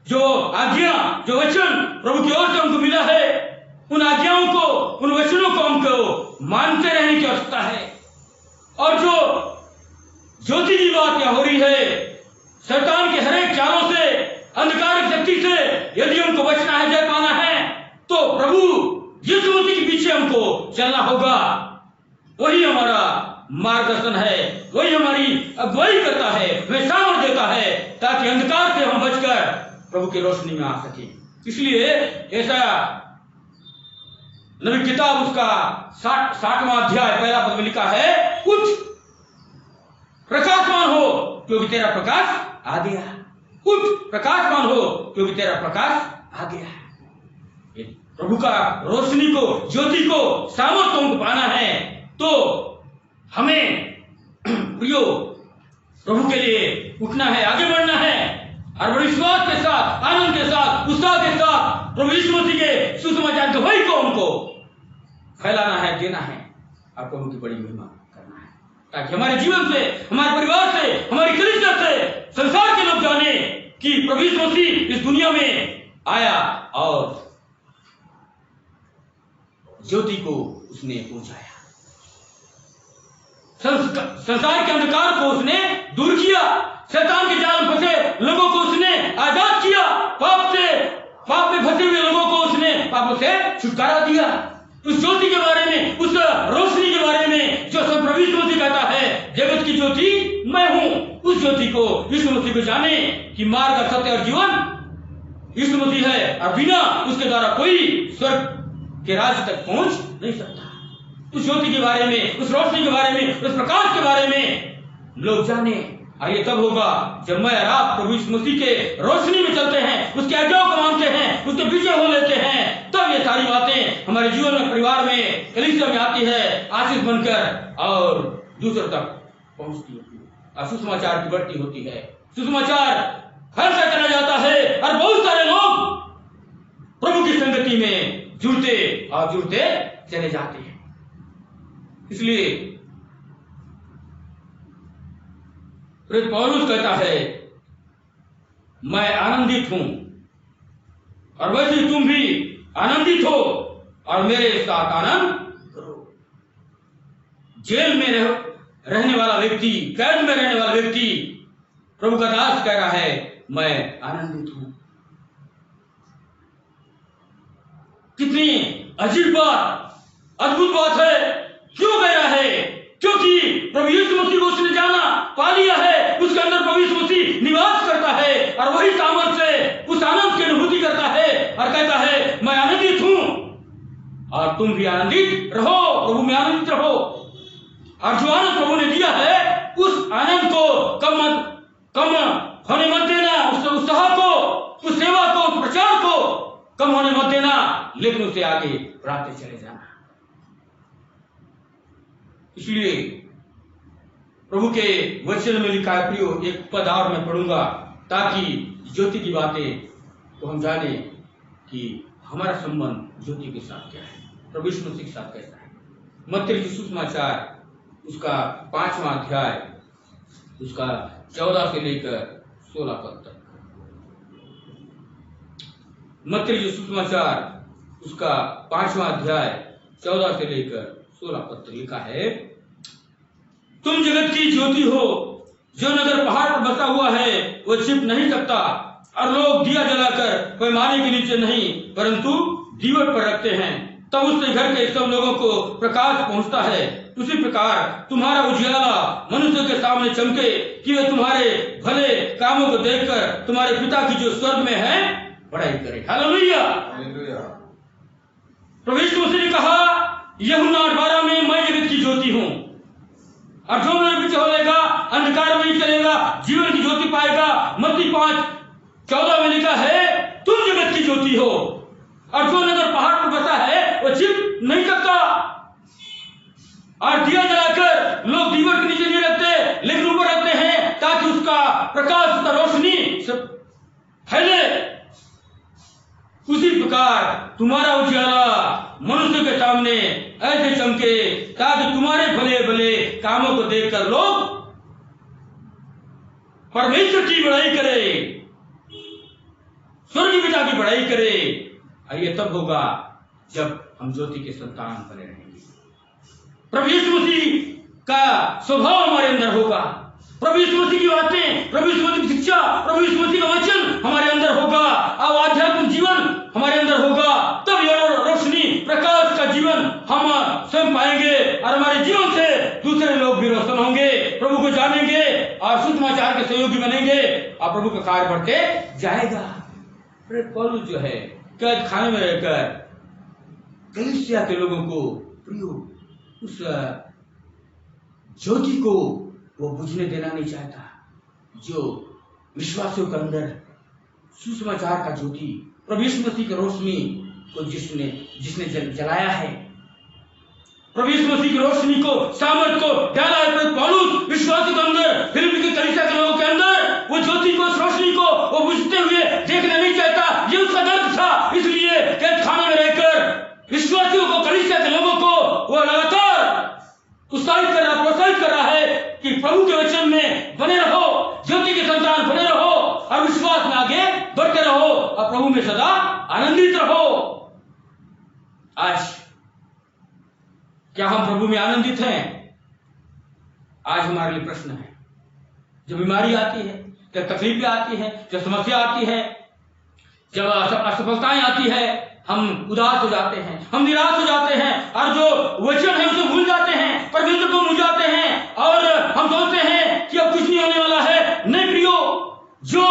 [SPEAKER 2] जो आज्ञा, जो वचन प्रभु की ओर से हमको मिला है, उन आज्ञाओं को, उन वचनों को हमको मानते रहने की आवश्यकता है। और जो ज्योति की बात क्या हो रही है, शैतान के हरेक चालों से, अंधकार शक्ति से यदि हमको बचना है, जय पाना है, तो प्रभु यीशु मसीह के पीछे हमको चलना होगा। वही हमारा मार्गदर्शन है, वही हमारी अगुवाई करता है, वह सामर्थ देता है ताकि अंधकार से हम बचकर प्रभु की रोशनी में आ सके। इसलिए ऐसा नबी किताब उसका 60वां अध्याय पहला पद में लिखा है, उठ प्रकाशमान हो क्योंकि तेरा प्रकाश आ गया। उठ प्रकाशमान हो क्योंकि तेरा प्रकाश आ गया। प्रभु का रोशनी को, ज्योति को, सामर्थ को पाना है तो हमें प्रियो प्रभु के लिए उठना है, आगे बढ़ना है और बड़े विश्वास के साथ, आनंद के साथ, उत्साह के साथ प्रभु यीशु मसीह के सुसमाचार गवाही को हमको फैलाना है, देना है और प्रभु की बड़ी महिमा करना है, ताकि हमारे जीवन से, हमारे परिवार से, हमारी कलीसिया से संसार के लोग जाने कि प्रभु यीशु मसीह इस दुनिया में आया और ज्योति को उसने पहुंचाया, संसार के अंधकार को उसने दूर किया, शैतान के जाल में फंसे लोगों को उसने आजाद किया, पाप में फंसे हुए लोगों को उसने पापों से छुटकारा दिया। उस ज्योति के बारे में, उस रोशनी के बारे में जो सब प्रभु यीशु मसीह कहता है, जगत की ज्योति मैं हूं, उस ज्योति को, यीशु मसीह को जाने कि मार्ग, सत्य और जीवन यीशु मसीह है और बिना उसके द्वारा कोई स्वर्ग के राज्य तक पहुंच नहीं सकता। उस ज्योति के बारे में, उस रोशनी के बारे में, उस प्रकाश के बारे में लोग जाने। और ये तब होगा जब मैं और आप प्रभु यीशु मसीह के रोशनी में चलते हैं, उसके आज्ञाओं को मानते हैं, उसके पीछे हो लेते हैं, तब ये सारी बातें हमारे जीवन में, परिवार में, कलीसिया में आती है, आशीष बनकर और दूसरों तक पहुंचती है और सुसमाचार की बढ़ती होती है। सुसमाचार फैलता चला जाता है और बहुत सारे लोग प्रभु की संगति में जुड़ते और जुड़ते चले जाते हैं। इसलिए प्रेरित पौलुस कहता है मैं आनंदित हूं और वैसे ही तुम भी आनंदित हो और मेरे साथ आनंद करो। जेल में रहने वाला व्यक्ति, कैद में रहने वाला व्यक्ति प्रभु का दास कह रहा है मैं आनंदित हूं। कितनी अजीब बात, अद्भुत बात है। क्यों कह रहा है? क्योंकि प्रभु यीशु मसीह को उसने जाना, पा लिया है, उसके अंदर प्रभु यीशु मसीह निवास करता है और वही सामर्थ से उस आनंद की अनुभूति करता है और कहता है मैं आनंदित हूं और तुम भी आनंदित रहो, प्रभु में आनंदित रहो। और जो आनंद प्रभु ने दिया है उस आनंद को कम होने मत देना, उस उत्साह को, उस सेवा को, उस प्रचार को कम होने मत देना, लेकिन उसे आगे बढ़ाते चले जाना। इसलिए प्रभु के वचन में लिखा है, प्रियो, एक पद और मैं पढ़ूंगा ताकि ज्योति की बातें को हम जाने कि हमारा संबंध ज्योति के साथ क्या है, प्रभु यीशु मसीह के साथ कैसा है। मत्ती के सुसमाचार उसका 5वां अध्याय उसका 14 से लेकर 16 पद तक। मत्ती के सुसमाचार उसका 5वां अध्याय 14 से लेकर 16 पद तक लिखा है, तुम जगत की ज्योति हो। जो नगर पहाड़ पर बसा हुआ है वो छिप नहीं सकता और लोग दिया जलाकर पैमाने के नीचे नहीं परंतु दीवट पर रखते हैं, तब उससे घर के सब लोगों को प्रकाश पहुंचता है। उसी प्रकार तुम्हारा उजियाला मनुष्य के सामने चमके कि वे तुम्हारे भले कामों को देखकर तुम्हारे पिता की जो स्वर्ग में है बड़ाई करे। हालेलुया। प्रभु यीशु मसीह ने कहा यूहन्ना 8:12 में मैं जगत की ज्योति हूं और जो मेरे पीछे चलेगा अंधकार में नहीं चलेगा, जीवन की ज्योति पाएगा। मत्ती 5:14 में लिखा है तुम जगत की ज्योति हो और जो नगर पहाड़ पर बसा है वो छिप नहीं सकता। और दिया जलाकर लोग दीवार के नीचे नहीं रखते लेकिन ऊपर रखते हैं ताकि उसका प्रकाश, उसका रोशनी फैले। उसी प्रकार तुम्हारा उजियाला मनुष्य के सामने ऐसे चमके ताकि तुम्हारे भले भले कामों को देखकर लोग परमेश्वर की बड़ाई करे, स्वर्गीय पिता की बड़ाई करे। और ये तब होगा जब हम ज्योति के संतान बने रहेंगे। प्रभु यीशु मसीह का स्वभाव हमारे अंदर होगा, प्रभु यीशु मसीह की बातें, प्रभु यीशु मसीह की शिक्षा, प्रभु यीशु मसीह का वचन हमारे अंदर होगा, अब आध्यात्मिक जीवन हमारे अंदर होगा। तब यह रोशनी, प्रकाश का जीवन हम स्वयं पाएंगे और हमारे जीवन से दूसरे लोग भी रोशन होंगे, प्रभु को जानेंगे और सुसमाचार के सहयोगी बनेंगे और प्रभु का कार्य बढ़ते जाएगा। पौलुस जो है कैद खाने में रहकर कलीसिया के लोगों को प्रियो उस ज्योति को वो बुझने देना नहीं चाहता, जो विश्वासियों के अंदर सुसमाचार का ज्योति, प्रभु यीशु मसीह की रोशनी को जिसने जलाया है, प्रभु यीशु मसीह की रोशनी को, सामर्थ को डाला है पौलुस विश्वासियों के अंदर, फिलिप्पी की कलीसिया के लोगों के अंदर। वो ज्योति को, रोशनी को वो बुझते हुए देखना नहीं चाहता, ये उसका दर्द था। इसलिए कैद खाने में रहकर विश्वासियों को, कलीसिया के लोगों को वो लगातार उत्साहित कर रहा, प्रोत्साहित कर रहा है कि प्रभु के वचन में बने रहो, ज्योति के संतान बने रहो और विश्वास में आगे बढ़ते रहो और प्रभु में सदा आनंदित रहो। आज क्या हम प्रभु में आनंदित हैं? आज हमारे लिए प्रश्न है। जब बीमारी आती है, जब तकलीफें आती हैं, जब समस्या आती है, जब असफलताएं आती है, हम उदास हो जाते हैं, हम निराश हो जाते हैं और जो वचन है उसे भूल जाते हैं, परमेश्वर को भूल जाते हैं और हम सोचते हैं कि अब कुछ नहीं होने वाला है। नहीं प्रियो, जो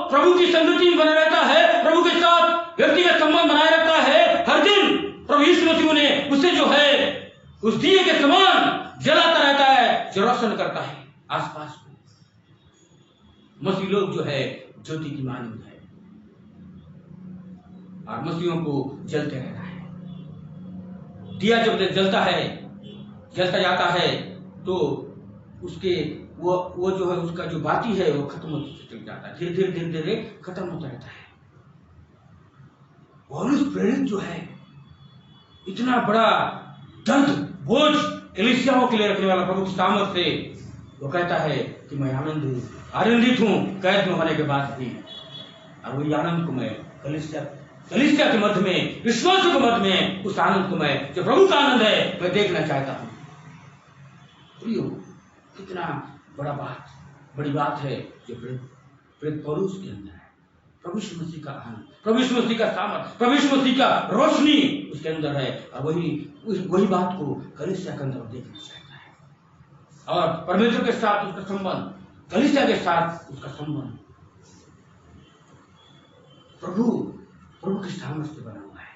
[SPEAKER 2] प्रभु की संगति में बना रहता है, प्रभु के साथ व्यक्तिगत संबंध बनाए रखता है, हर दिन प्रभु यीशु मसीह ने उसे जो है उस दिए के समान जलाता रहता है, जो रोशन करता है आसपास में। मसीह लोग जो है ज्योति की मानंद है और मसीहों को जलते रहना है। दिया जब जलता है, जलता जाता है तो उसके वो जो है उसका जो बाती है वो खत्म होता चल जाता है, धीरे धीरे धीरे धीरे खत्म होता रहता है। पौलुस प्रेरित जो है इतना बड़ा दर्द बोझ कलीसियाओं के लिए रखने वाला प्रभु की सामर्थ से वो कहता है कि मैं आनंदित हूं कैद में होने के बाद भी, और वही आनंद को मैं कलीसिया के मध्य में, विश्वासियों के मध्य में, उस आनंद को मैं, जो प्रभु का आनंद है, मैं देखना चाहता हूं। प्रियो, कितना बड़ी बात है जो प्रेरित पौलुस के अंदर है। प्रभु यीशु मसीह का आनंद, प्रभु यीशु मसीह का सामर्थ, प्रभु यीशु मसीह का रोशनी उसके अंदर है। और वही बात को कलीसिया के अंदर देखना चाहता है। और परमेश्वर के साथ उसका संबंध, कलीसिया के साथ उसका संबंध प्रभु के सामर्थ्य से बना हुआ है।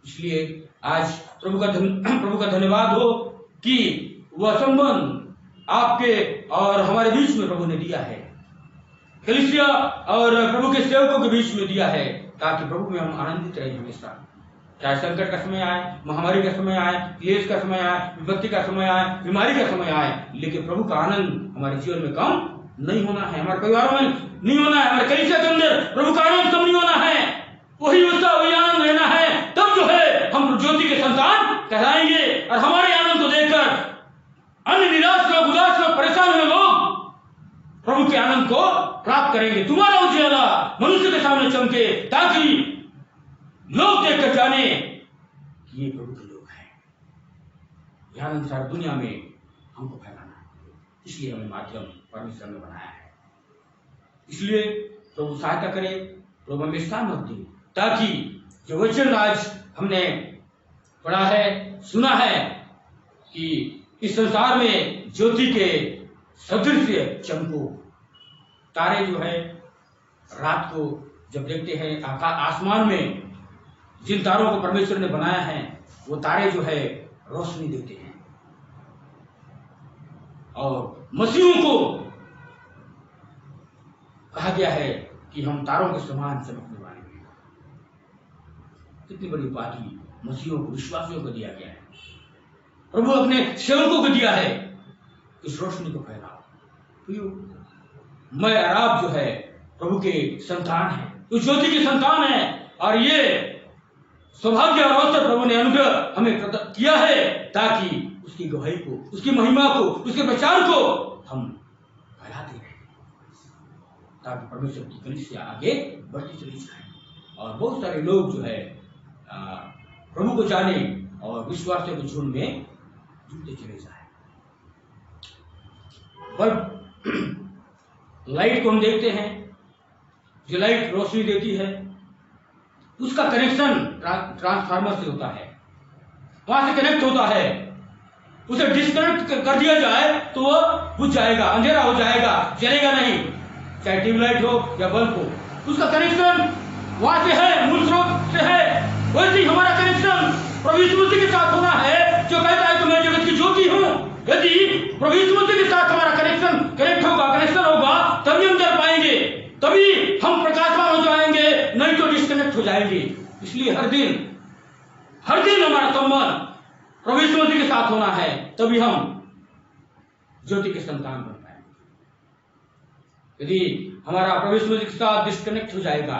[SPEAKER 2] इसलिए आज प्रभु का धन्यवाद हो कि वह संबंध आपके और हमारे बीच में प्रभु ने दिया है, कलीसिया और प्रभु के सेवकों के बीच में दिया है, ताकि प्रभु में हम आनंदित रहे हमेशा। चाहे संकट का समय आए, महामारी का समय आए, क्लेश का समय आए, विपत्ति का समय आए, बीमारी का समय आए, लेकिन प्रभु का आनंद हमारे जीवन में कम नहीं होना है, हमारे परिवारों में नहीं होना है, हमारे कलीसिया के अंदर प्रभु का आनंद कम नहीं होना है। वही उत्साह, वही आनंद रहना है। तब जो है हम ज्योति के संतान कहलाएंगे और हमारे आनंद को देखकर अन्य निराश लोग, उदास लोग, परेशान हुए लोग प्रभु के आनंद को प्राप्त करेंगे। तुम्हारा उजियाला मनुष्य के सामने चमके, ताकि लोग देखकर जाने कि ये प्रभु के लोग हैं। यह आनंद सारी दुनिया में हमको फैलाना है, इसलिए हमें माध्यम परमेश्वर ने बनाया है। इसलिए प्रभु सहायता करे, प्रभु हमें सामर्थ दे, ताकि जो वचन आज हमने पढ़ा है, सुना है कि इस संसार में ज्योति के सदृश चमको। तारे जो है रात को जब देखते हैं आसमान में, जिन तारों को परमेश्वर ने बनाया है, वो तारे जो है रोशनी देते हैं। और मसीहों को कहा गया है कि हम तारों के समान चमकने वाले हैं। कितनी बड़ी उपाधि मसीहों को, विश्वासियों को दिया गया है। प्रभु अपने सेवकों को दिया है, इस रोशनी को फैलाओ। मैं और आप जो है प्रभु के संतान है, उस ज्योति के संतान है, और ये सौभाग्य और अवसर प्रभु ने अनुग्रह हमें प्रदान किया है, ताकि उसकी गवाही को, उसकी महिमा को, उसके प्रचार को हम फैलाते रहें, ताकि परमेश्वर की कलीसिया आगे बढ़ती चली जाए और बहुत सारे लोग जो है प्रभु को जाने और विश्वासियों के झुंड में जुड़ते चले जाए। बल्ब, लाइट को हम देखते हैं, जो लाइट रोशनी देती है, उसका कनेक्शन ट्रांसफार्मर से होता है, वहां से कनेक्ट होता है। उसे डिस्कनेक्ट कर दिया जाए तो वह बुझ जाएगा, अंधेरा हो जाएगा, जलेगा नहीं। चाहे ट्यूबलाइट हो या बल्ब हो, उसका कनेक्शन वहां से है, मूल स्रोत से है। वैसे ही हमारा कनेक्शन प्रभु यीशु मसीह के साथ होना है, जो कहता है कि मैं जगत की ज्योति हूं। यदि प्रभु यीशु मसीह के साथ हमारा कनेक्शन होगा, तभी हम कर पाएंगे, तभी हम प्रकाशमान हो जाएंगे, नहीं तो डिस्कनेक्ट हो जाएंगे। इसलिए हर दिन हमारा संबंध प्रभु यीशु मसीह के साथ होना है, तभी हम ज्योति के संतान बन पाएंगे। यदि हमारा प्रभु यीशु मसीह के साथ डिस्कनेक्ट हो जाएगा,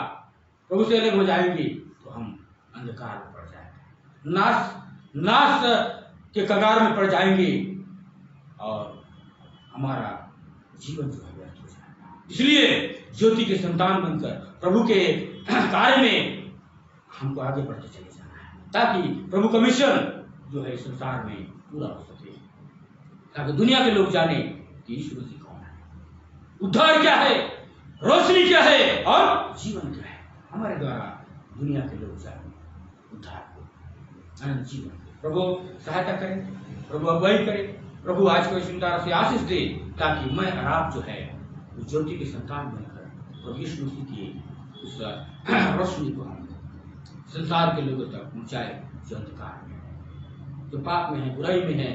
[SPEAKER 2] प्रभु से अलग हो जाएंगे, तो हम अंधकार में पड़ जाएंगे, नाश के कगार में पड़ जाएंगे और हमारा जीवन जो है व्यर्थ हो जाएगा। इसलिए ज्योति के संतान बनकर प्रभु के कार्य में हमको आगे बढ़ते चले जाना है, ताकि प्रभु का मिशन जो है संसार में पूरा हो सके, ताकि दुनिया के लोग जाने कि यीशु मसीह कौन है, उद्धार क्या है, रोशनी क्या है और जीवन क्या है। हमारे द्वारा दुनिया के लोग जाने उद्धार को, अनंत जीवन। प्रभु सहायता करे, प्रभु अगुवाई करे, प्रभु आज को चिंता से आशीष दे, ताकि मैं और आप जो है उस ज्योति के संतान बनकर प्रभु यीशु मसीह की उस रोशनी को हम संसार के लोगों तक पहुंचाए, जो अंधकार में, जो पाप में है, बुराई में है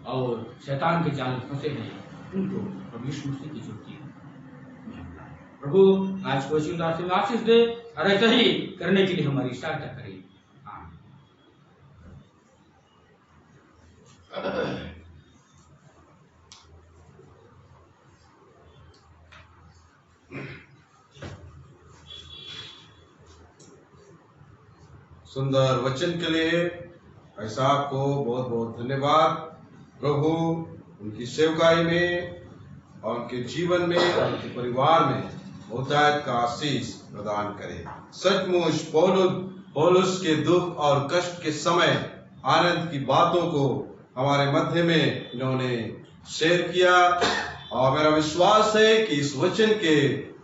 [SPEAKER 2] और शैतान के जाल में फंसे हैं, उनको प्रभु यीशु मसीह की ज्योति में अपनाए। प्रभु आज को चिंता से आशीष दे और ऐसा ही करने के लिए हमारी सहायता करे।
[SPEAKER 1] सुंदर वचन के लिए ऐसा आपको बहुत बहुत धन्यवाद। प्रभु उनकी सेवकाई में और उनके जीवन में और उनके परिवार में बहुतायत का आशीष प्रदान करे। सचमुच पौलुस के दुख और कष्ट के समय आनंद की बातों को हमारे मध्य में इन्होंने शेयर किया, और मेरा विश्वास है कि इस वचन के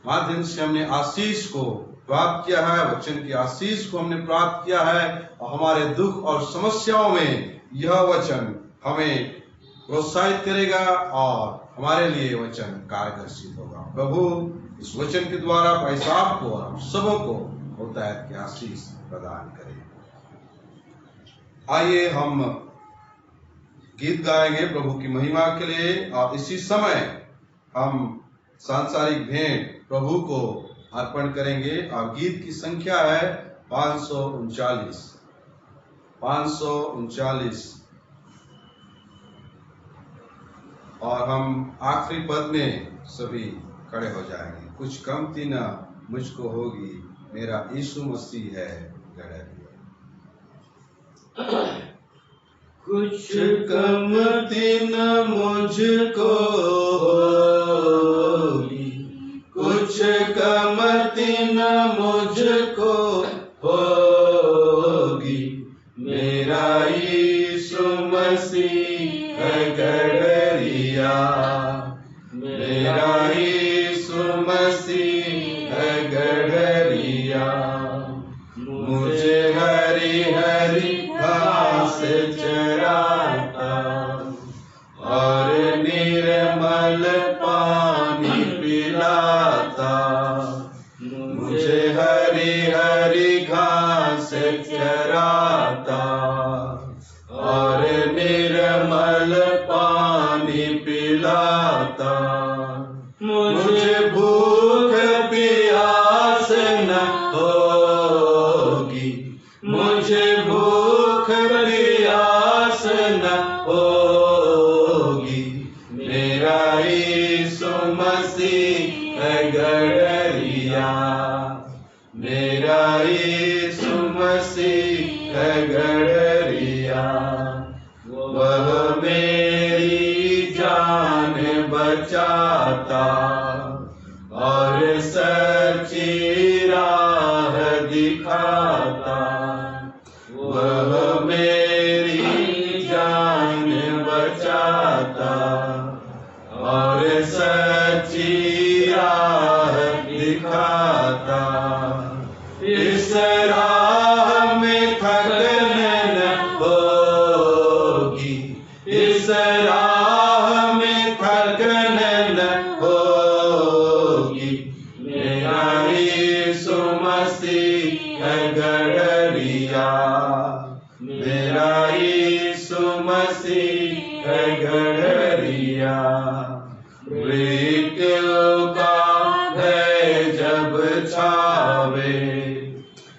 [SPEAKER 1] माध्यम से हमने आशीष को प्राप्त किया है, वचन की आशीष को हमने प्राप्त किया है, और हमारे दुख और समस्याओं में यह वचन हमें प्रोत्साहित करेगा और हमारे लिए वचन कारगर सिद्ध होगा। प्रभु इस वचन के द्वारा भाई साहब को और हम सबों को बहुतायत की आशीष प्रदान करें। आइए हम गीत गाएंगे प्रभु की महिमा के लिए, और इसी समय हम सांसारिक भेंट प्रभु को अर्पण करेंगे। और गीत की संख्या है 539 और हम आखिरी पद में सभी खड़े हो जाएंगे। कुछ कमती न मुझको होगी, मेरा यीशु मसीह है गड़रिया।
[SPEAKER 2] कुछ कमती न मुझको होगी, कुछ कमती न मुझको होगी, मेरा यीशु मसीह है गड़रिया, मेरा यीशु मसीह है गड़रिया। मुझे हरी हरी घास चराता और निर्मल पानी पिलाता, मुझे हरी हरी घास चराता और निर्मल पानी पिलाता। मुझे भूख प्यास न होगी, मुझे भूख प्यास न होगी, मेरा यीशु मसीह है गड़रिया, मेरा यीशु मसीह है गड़रिया। वह मेरी जान बचाता और सच्ची राह दिखाता, वह मेरी जान बचाता और सच्ची राह दिखाता। इस राह में थकन न होगी, इस राह में थकन न होगी, मेरा यीशु मसीह है गड़रिया, मेरा यीशु मसीह है गड़रिया। मृत्यु का भय जब छावे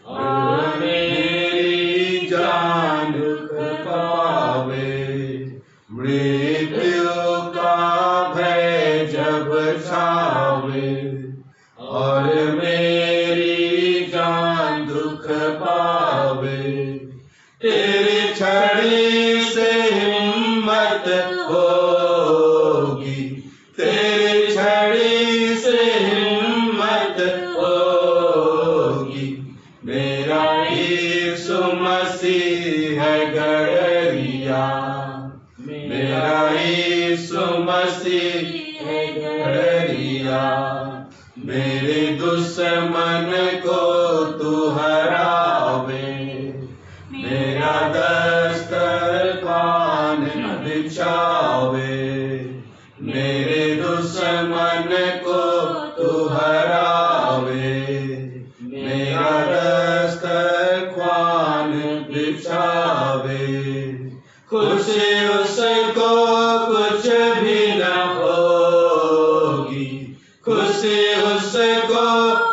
[SPEAKER 2] और मेरी जान दुख पावे, मृत्यु का भय जब छावे और मेरी जान दुख पावे, तेरी छड़ी से हिम्मत होगी, तेरी छड़ी से हिम्मत होगी, मेरा यीशु मसीह है गड़रिया, मेरा यीशु मसीह है गड़रिया। मेरे दुश्मन को तू हरावे, मेरा दस्तरखान न बिछावे, मेरे दुश्मन को तू हरावे, मेरा दस्तरखान बिछावे। खुशी उसको कुछ भी न होगी, खुशी उसको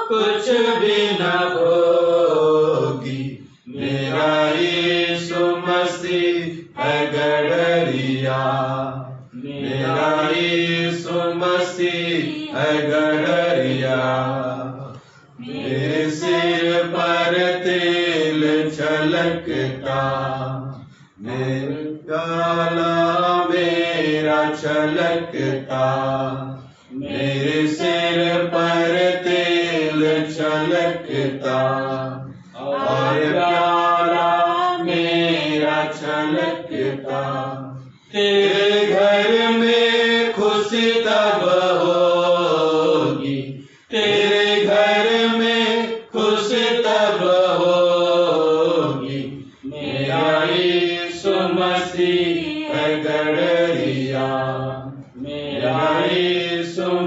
[SPEAKER 2] कुछ भी न होगी, मेरा यीशु मसीह है गड़रिया, मेरा यीशु मसीह है गड़रिया। मेरे सिर पर तेल छलकता, मेरा प्याला मेरा छलकता, मेरे सिर पर तेल छलकता और प्याला मेरा छलकता। तेरे घर में खुशी तब होगी, तेरे घर में खुशी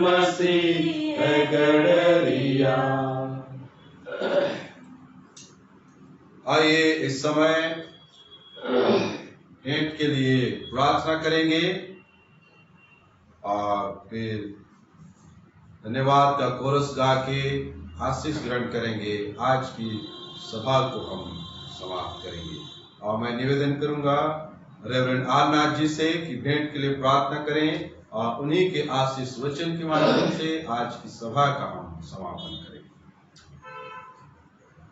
[SPEAKER 2] मसीह गड़रिया।
[SPEAKER 1] आइए इस समय भेंट के लिए प्रार्थना करेंगे और फिर धन्यवाद का कोरस गा के आशीष ग्रहण करेंगे। आज की सभा को हम समाप्त करेंगे और मैं निवेदन करूंगा रेवरेंड आरनाथ जी से कि भेंट के लिए प्रार्थना करें और उन्हीं के आशीष वचन के माध्यम से आज की सभा का हम समापन करें।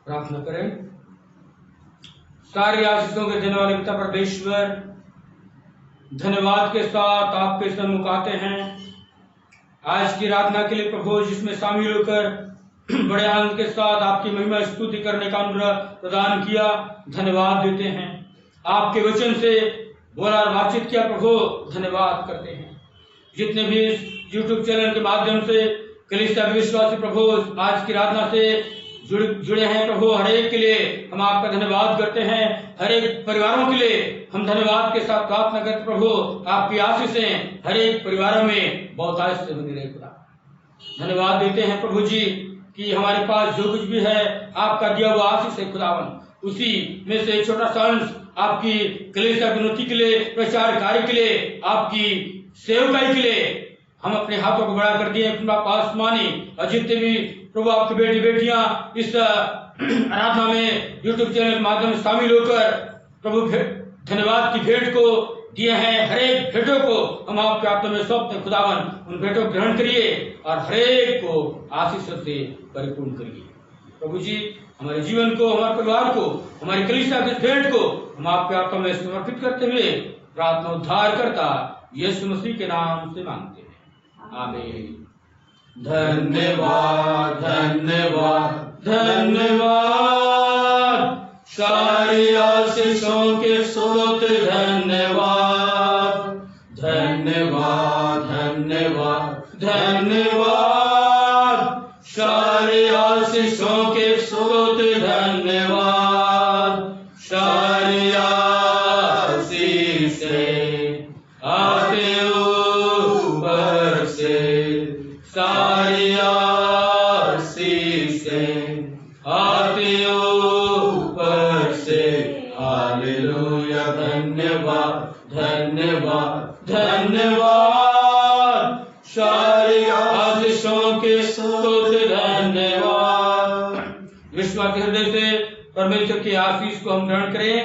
[SPEAKER 6] प्रार्थना करें। सारी आशीषों के देने वाले पिता परमेश्वर, धन्यवाद के साथ आपके सम्मुख आते हैं आज की आराधना के लिए प्रभु, जिसमें शामिल होकर बड़े आनंद के साथ आपकी महिमा स्तुति करने का अनुग्रह प्रदान किया। धन्यवाद देते हैं। आपके वचन से बोला और बातचीत किया प्रभु, धन्यवाद करते हैं। जितने भी यूट्यूब चैनल के माध्यम से कलीसिया विश्वासी प्रभु आज की आराधना से जुड़े हैं प्रभु, हर एक के लिए हम आपका धन्यवाद करते हैं। हर एक परिवारों के लिए हम धन्यवाद के साथ प्रार्थना करते प्रभु, आपकी आशीषें हर एक परिवारों में बहुत आशीष से बनी रहे खुदा। धन्यवाद देते हैं प्रभु जी कि हमारे पास जो कुछ भी है आपका दिया हुआ आशीष है खुदावन, उसी में से एक छोटा सा अंश आपकी कलीसिया की उन्नति के लिए, प्रचार कार्य के लिए, आपकी सेवकाई के लिए हम अपने हाथों को बड़ा कर दिए आसमानी। और जितने भी प्रभु आपके बेटी बेटियां इस आराधना में यूट्यूब चैनल के माध्यम से शामिल होकर प्रभु धन्यवाद की भेंट को दिए हैं, हर एक भेंटों को हम आपके हाथों में सौंपते हैं खुदावन। उन भेंटों को ग्रहण करिए और हर एक को आशीषों से परिपूर्ण करिए प्रभु जी। हमारे जीवन को, हमारे परिवार को, हमारी कलीसिया की भेंट को हम आपके हाथों में समर्पित करते हुए प्रार्थना उद्धार करता यीशु मसीह के नाम से मांगते हैं, आमीन।
[SPEAKER 2] धन्यवाद धन्यवाद धन्यवाद, सारी आशीषों के स्रोत धन्यवाद धन्यवाद धन्यवाद धन्यवाद, सारी आशीषों के स्रोत धन्यवाद। सारी आशीषें आते ऊपर से, सारी आशीषें आते ऊपर से। हालेलुया, धन्यवाद धन्यवाद धन्यवाद, सारी आशीषों के स्रोत धन्यवाद।
[SPEAKER 6] विश्वास हृदय से परमेश्वर की आशीष को हम ग्रहण करें।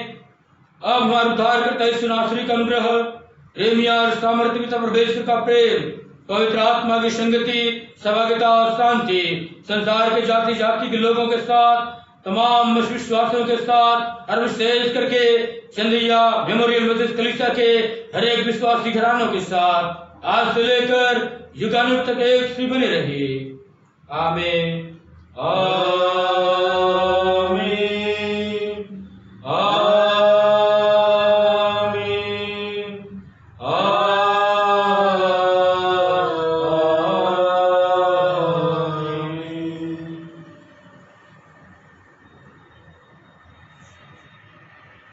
[SPEAKER 6] अब हमारे उद्धारकर्ता यीशु नासरी का अनुग्रह, प्रेमिया और सामर्थ्य पिता परमेश्वर का प्रेम, पवित्र आत्मा की संगति, सभागिता और शांति संसार के जाति जाति के लोगों के साथ, तमाम विश्वासियों के साथ, और विशेष करके चंदिया मेमोरियल मेथोडिस्ट कलीसिया के हर एक विश्वासी घरानों के साथ आज से लेकर युगानुग तक एक सी बनी रही। आमीन।